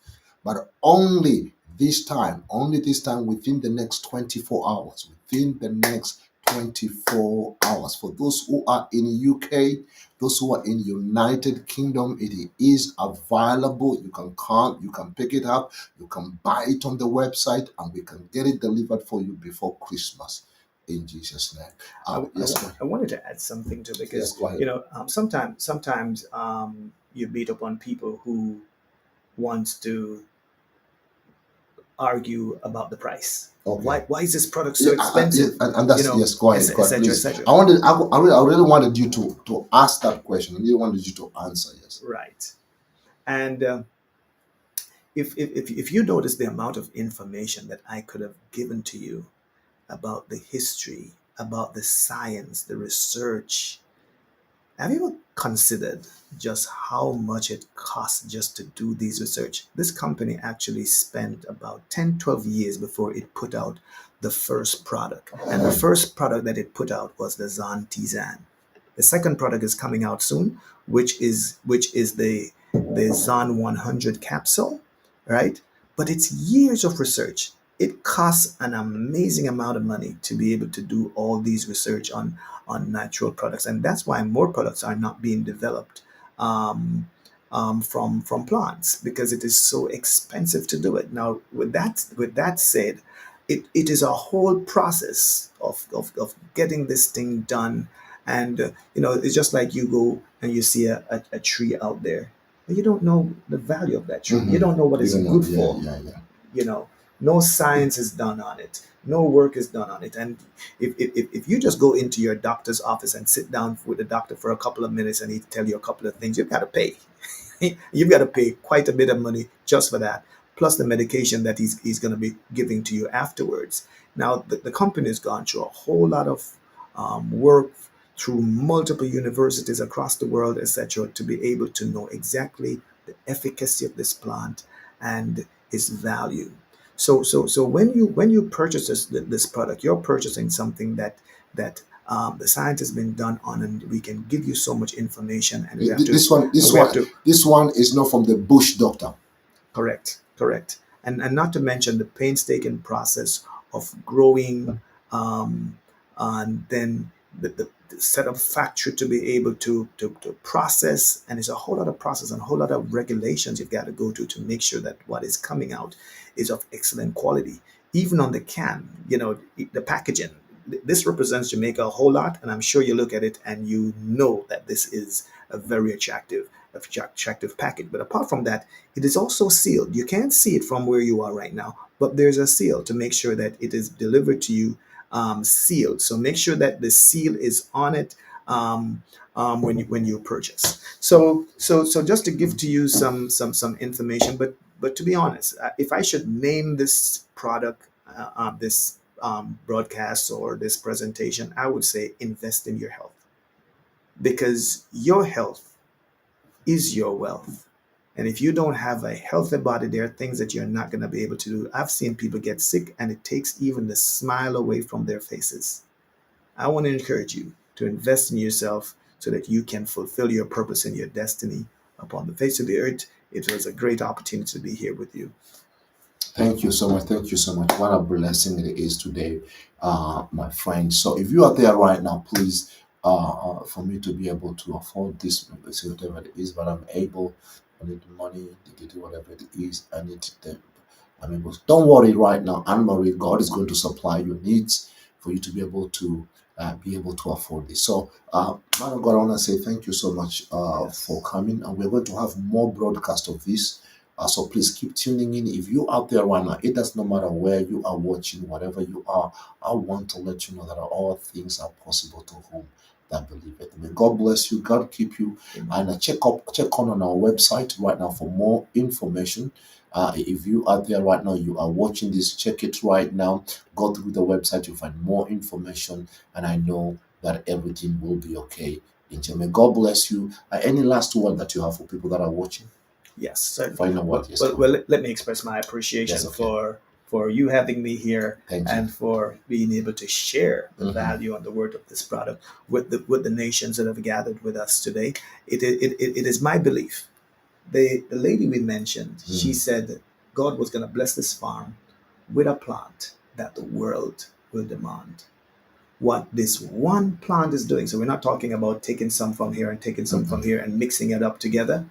But only this time within the next 24 hours. Within the next 24 hours. For those who are in UK, those who are in United Kingdom, it is available. You can come, you can pick it up, you can buy it on the website, and we can get it delivered for you before Christmas. In Jesus' name. Yes, go ahead. I wanted to add something to Yes, because go ahead. sometimes you beat up on people who wants to argue about the price. Okay. Why is this product so Yeah, yeah, expensive? and that's yes. Go ahead, go ahead, Etc. please. etc. I really wanted you to ask that question. I really wanted you to answer. Yes. Right. And if you notice the amount of information that I could have given to you about the history, about the science, the research, have you ever considered just how much it costs just to do these research? This company actually spent about 10, 12 years before it put out the first product. And the first product that it put out was the Teasan. The second product is coming out soon, which is the Zon 100 capsule, right? But it's years of research. It costs an amazing amount of money to be able to do all these research on natural products, and that's why more products are not being developed from plants because it is so expensive to do it. Now, with that said, it is a whole process of getting this thing done, and it's just like you go and you see a tree out there, but you don't know the value of that tree. You don't know what You it's don't know. good Yeah, for. yeah, yeah. you know no science is done on it, no work is done on it. And if you just go into your doctor's office and sit down with the doctor for a couple of minutes and he tell you a couple of things, you've got to pay. You've got to pay quite a bit of money just for that, plus the medication that he's going to be giving to you afterwards. Now the company has gone through a whole lot of work through multiple universities across the world, etc., to be able to know exactly the efficacy of this plant and its value. So when you purchase this product, you're purchasing something that the science has been done on, and we can give you so much information, and we have to This one, and this we have one, to this one is not from the bush doctor. correct, and not to mention the painstaking process of growing, and then the set up factory to be able to process, and it's a whole lot of process and a whole lot of regulations you've got to go to make sure that what is coming out is of excellent quality. Even on the can, the packaging, this represents Jamaica a whole lot, and I'm sure you look at it and you know that this is a very attractive package. But apart from that, it is also sealed. You can't see it from where you are right now, but there's a seal to make sure that it is delivered to you sealed. So make sure that the seal is on it when you purchase. So just to give to you some information, but to be honest, if I should name this product, this broadcast or this presentation, I would say invest in your health, because your health is your wealth. And if you don't have a healthy body, there are things that you're not going to be able to do. I've seen people get sick and it takes even the smile away from their faces. I want to encourage you to invest in yourself so that you can fulfill your purpose and your destiny upon the face of the earth. It was a great opportunity to be here with you. Thank you so much. Thank you so much. What a blessing it is today, my friend. So if you are there right now, please, for me to be able to afford this, say whatever it is, but I'm able, I need the money to do whatever it is, I need them. I'm able. Don't worry right now, Anne Marie. God is going to supply your needs for you to be able to afford this. So, man of God, I want to say thank you so much for Yes. coming, and we're going to have more broadcast of this. So please keep tuning in. If you out there right now, it does not matter where you are watching, whatever you are. I want to let you know that all things are possible to whom that believe it. May God bless you. God keep you. Amen. And check on our website right now for more information. If you out there right now, you are watching this, check it right now. Go through the website, you'll find more information, and I know that everything will be okay. May God bless you. Any last word that you have for people that are watching? Yes, certainly. Final word, Well, yes, well, go well ahead. let me express my Yes, appreciation okay. for you having me here Thank you. and for being able to share the Mhm. value and the worth of this product with the nations that have gathered with us today. It is my belief. The lady we mentioned, she Mm. said God was going to bless this farm with a plant that the world will demand. What this one plant is doing, so we're not talking about taking some from here and taking some from Mhm. here and mixing it up together.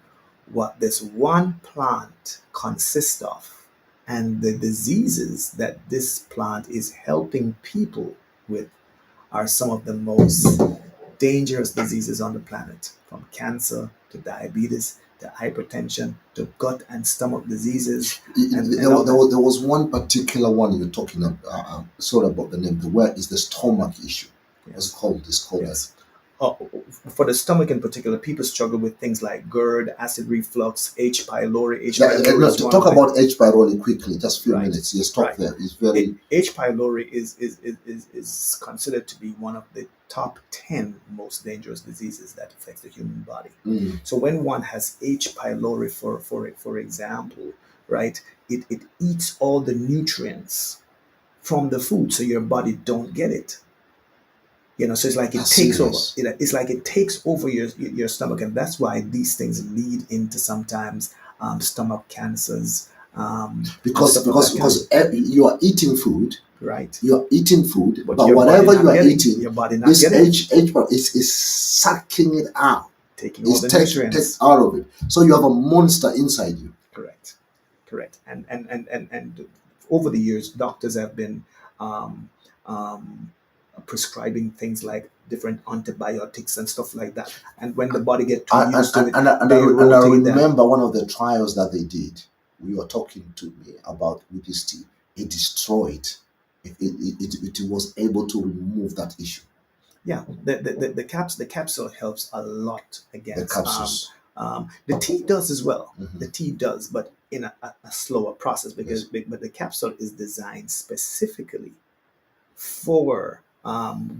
What this one plant consists of and the diseases that this plant is helping people with are some of the most dangerous diseases on the planet, from cancer to diabetes to hypertension to gut and stomach diseases and all that. There was one particular one you're talking about. Sorry about the name. The word is the stomach issue. What's it Yes, called? It's called that. yes. Uh, for the stomach in particular, people struggle with things like GERD, acid reflux, H. pylori. H. Yeah, pylori no, is to one talk of the about H. pylori quickly, just a few right, minutes. Yes, stop right. there. It's very. H. pylori is considered to be one of the top 10 most dangerous diseases that affects the human body. Mm. So when one has H. pylori, for example, right, it eats all the nutrients from the food, so your body don't get it. So it's like it That's takes over. serious. It's like it takes over your stomach, and that's why these things lead into sometimes stomach cancers and Because stuff of that kind. you are eating food, Right? But but your body whatever you not are getting, eating, your body not this getting, H part is sucking it out. taking all It's the take nutrients. out of it. So you have a monster inside you. Correct, correct. And over the years, doctors have been um, um, prescribing things like different antibiotics and stuff like that. And when the body get too used to it, they And I rotate them. remember one of the trials that they did. We were talking to me about with this tea. It destroyed. It was able to remove that issue. Yeah, the capsule helps a lot The against capsules. the tea does as well. Hmm. The tea does, but in a slower process, because Yes. but the capsule is designed specifically for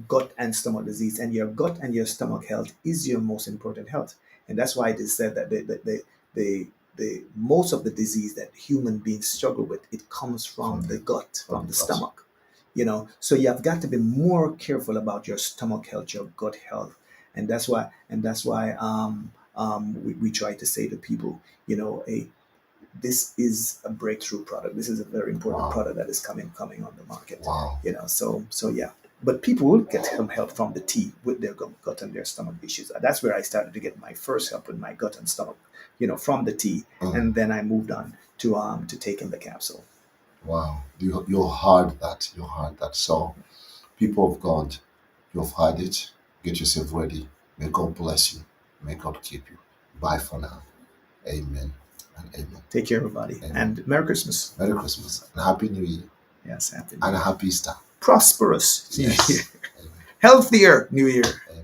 gut and stomach disease, and your gut and your stomach health is your most important health. And that's why it is said that the most of the disease that human beings struggle with, it comes From from the the gut, from from the the gut. stomach. So you have got to be more careful about your stomach health, your gut health. And that's why we try to say to people, hey, this is a breakthrough product. This is a very important Wow. product that is coming on the market. Wow. So yeah. But people will get some help from the tea with their gut and their stomach issues. That's where I started to get my first help with my gut and stomach, from the tea, Mm. and then I moved on to taking the capsule. Wow. You heard that. You heard that. So, people of God, you've heard it. Get yourself ready. May God bless you. May God keep you. Bye for now. Amen and amen. Take care, everybody, Amen. and Merry Christmas. Merry Christmas and Happy New Year Yes, Happy New and a Year. Happy Easter. Prosperous New Year. Yes. Amen. Healthier New Year. Amen.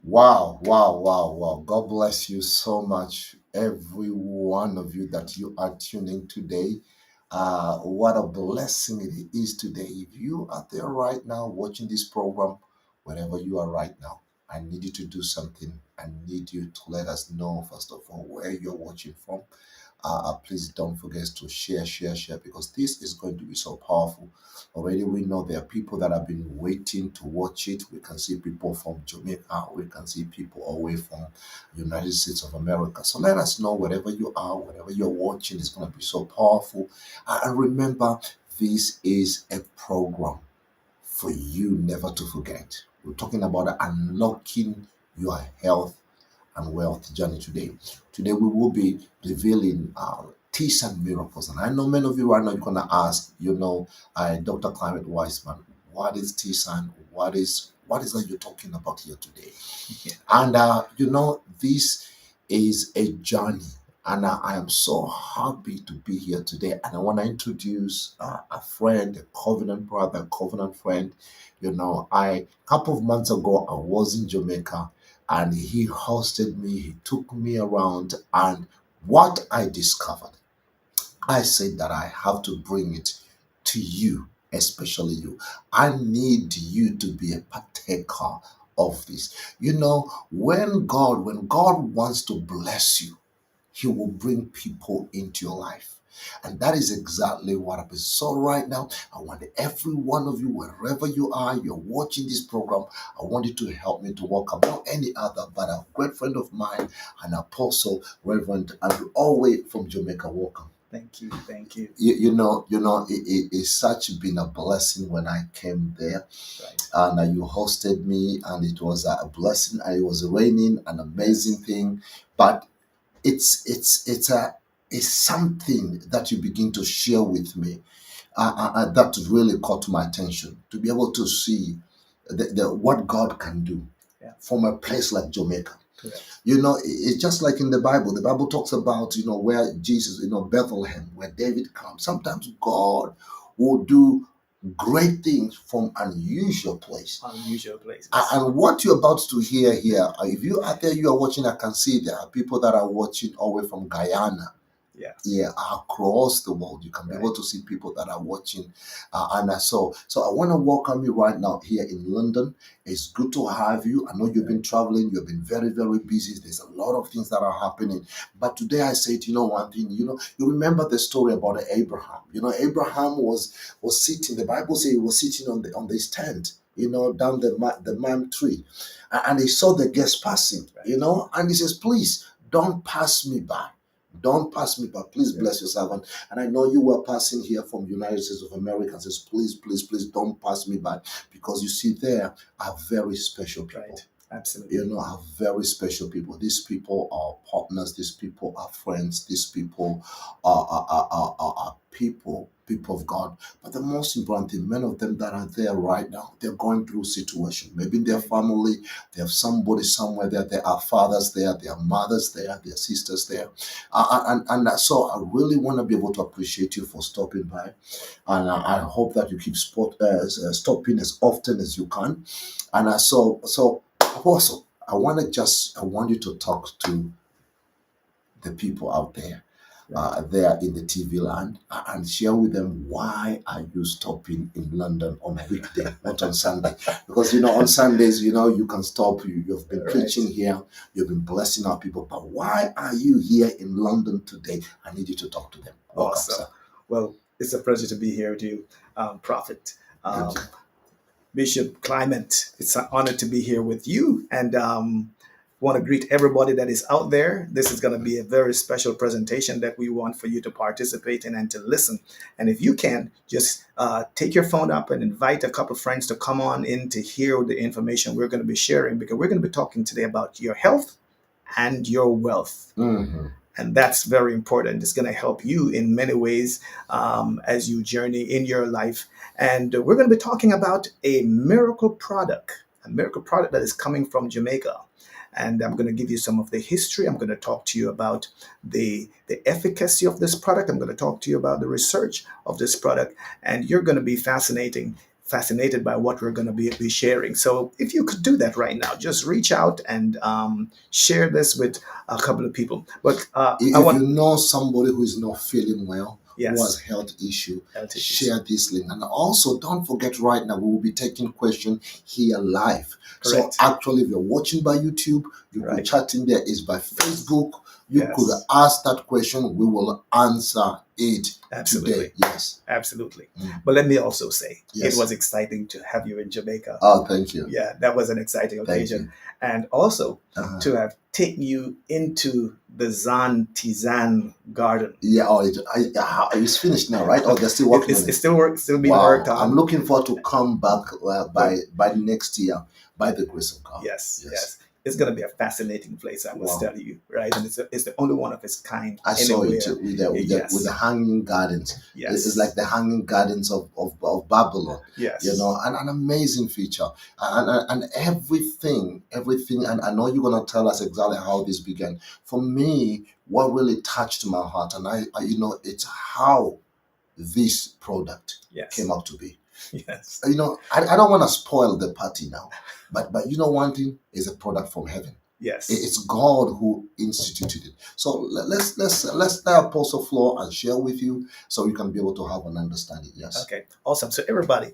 Wow, wow, wow, wow. God bless you so much, every one of you that you are tuning today. What a blessing it is today. If you are there right now watching this program, wherever you are right now, I need you to do something. I need you to let us know, first of all, where you're watching from. Please don't forget to share, because this is going to be so powerful. Already we know there are people that have been waiting to watch it. We can see people from Jamaica. We can see people away from United States of America. So let us know wherever you are, wherever you're watching, it's going to be so powerful. And remember, this is a program for you never to forget. We're talking about unlocking your health and wealth journey today. Today we will be revealing Teasan miracles. And I know many of you right now you're gonna ask, Dr. Climate Wiseman, what is Teasan? What is that you're talking about here today? Yeah. And this is a journey. And I am so happy to be here today. And I want to introduce a friend, a covenant brother, a covenant friend. A couple of months ago, I was in Jamaica and he hosted me, he took me around. And what I discovered, I said that I have to bring it to you, especially you. I need you to be a partaker of this. When God wants to bless you, he will bring people into your life. And that is exactly what happened. So right now, I want every one of you, wherever you are, you're watching this program, I want you to help me to welcome not any other, but a great friend of mine, an apostle, Reverend Andrew, all the way from Jamaica. Welcome. Thank you. Thank you. It's such been a blessing when I came there, Right. and you hosted me, and it was a blessing. And it was raining, an amazing thing, but it's something that you begin to share with me that really caught my attention, to be able to see what God can do. Yeah. From a place like Jamaica. Correct. It's just like in the Bible. The Bible talks about, where Jesus, Bethlehem, where David comes. Sometimes God will do great things from unusual place. Unusual places. And what you're about to hear here, if you are there, you are watching, I can see there are people that are watching all the way from Guyana. Yeah. Across the world. You can be able to see people that are watching. So I want to welcome you right now here in London. It's good to have you. I know you've been traveling. You've been very, very busy. There's a lot of things that are happening. But today I said, one thing, you remember the story about Abraham. Abraham was sitting, the Bible says he was sitting on this tent, down the man tree. And he saw the guests passing, and he says, please don't pass me by. Don't pass me by. Please bless your servant. And I know you were passing here from United States of America and says, please, please, please don't pass me by. Because you see, there are very special people. Right. Absolutely. Are very special people. These people are partners. These people are friends. These people are people of God. But the most important thing, many of them that are there right now, they're going through situation. Maybe in their family, they have somebody somewhere there. There are fathers there. There are mothers there. There are sisters there. And so I really want to be able to appreciate you for stopping by. And I hope that you keep stopping as often as you can. And so also, I want you to talk to the people out there, there in the TV land, and share with them why are you stopping in London on a weekday, not on Sunday? Because on Sundays, you can stop. You've been preaching here, you've been blessing our people, but why are you here in London today? I need you to talk to them. Welcome, Awesome. sir. Well, it's a pleasure to be here with you, Prophet. Thank you. Bishop Clement. It's an honor to be here with you, and want to greet everybody that is out there. This is going to be a very special presentation that we want for you to participate in and to listen. And if you can, just take your phone up and invite a couple of friends to come on in to hear the information we're going to be sharing, because we're going to be talking today about your health and your wealth. Mhm. And that's very important. It's going to help you in many ways as you journey in your life. And we're going to be talking about a miracle product that is coming from Jamaica. And I'm going to give you some of the history. I'm going to talk to you about the efficacy of this product. I'm going to talk to you about the research of this product. And you're going to be fascinated by what we're going to be sharing. So if you could do that right now, just reach out and share this with a couple of people. But If you know somebody who is not feeling well, who Yes. has health issues, issues. share this link. And also, don't forget right now, we will be taking questions here live. Correct. So actually, if you're watching by YouTube, you could Right. chat in there. Is by Facebook. You Yes. could ask that question. We will answer it Absolutely. today. Yes. Absolutely. Mm. But let me also say, Yes. it was exciting to have you in Jamaica. Oh, thank you. Yeah, that was an exciting Thank occasion. you. And also Uh-huh. to have taken you into the Teasan garden. Yeah, it's finished now, right? Or they're still working on it? It's still being Wow, worked on. I'm looking forward to come back by next year, by the grace of God. Yes. It's going to be a fascinating place, I must Wow. tell you, right? And it's the only one of its kind. I saw anywhere. it with Yes. the hanging gardens. Yes. It's like the hanging gardens of Babylon. Yes. You know, an amazing feature. And everything. And I know you're going to tell us exactly how this began. For me, what really touched my heart, and I it's how this product Yes. came out to be. Yes. You know, I don't want to spoil the party now, but you know, one thing is a product from heaven. Yes. It's God who instituted it. So let's let Apostle floor and share with you, so you can be able to have an understanding. Yes. Okay, awesome. So everybody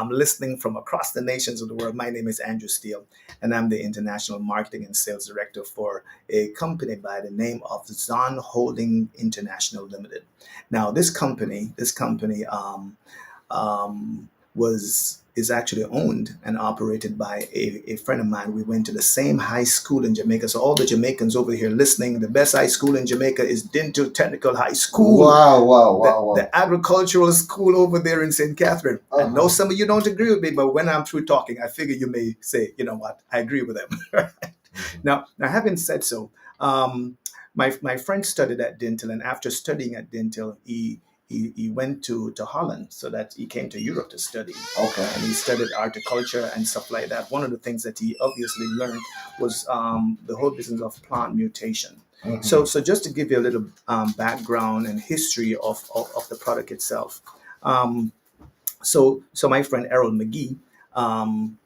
listening from across the nations of the world, my name is Andrew Steele, and I'm the International Marketing and Sales Director for a company by the name of Zon Holding International Limited. Now, this company is actually owned and operated by a friend of mine. We went to the same high school in Jamaica. So all the Jamaicans over here listening, the best high school in Jamaica is Dental Technical High School. Wow. The agricultural school over there in St. Catherine. I know some of you don't agree with me, but when I'm through talking, I figure you may say, you know what, I agree with them. Now, having said so, my friend studied at Dental, and after studying at Dental, he went to Holland, so that he came to Europe to study. Okay. And he studied horticulture and stuff like that. One of the things that he obviously learned was the whole business of plant mutation. Mhm. So just to give you a little background and history of the product itself. So my friend Errol McGhie,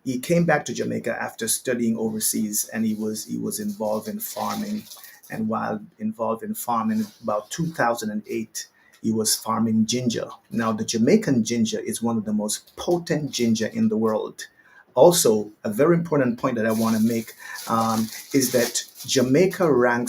he came back to Jamaica after studying overseas, and he was involved in farming. And while involved in farming, about 2008, he was farming ginger. Now, the Jamaican ginger is one of the most potent ginger in the world. Also, a very important point that I want to make is that Jamaica ranks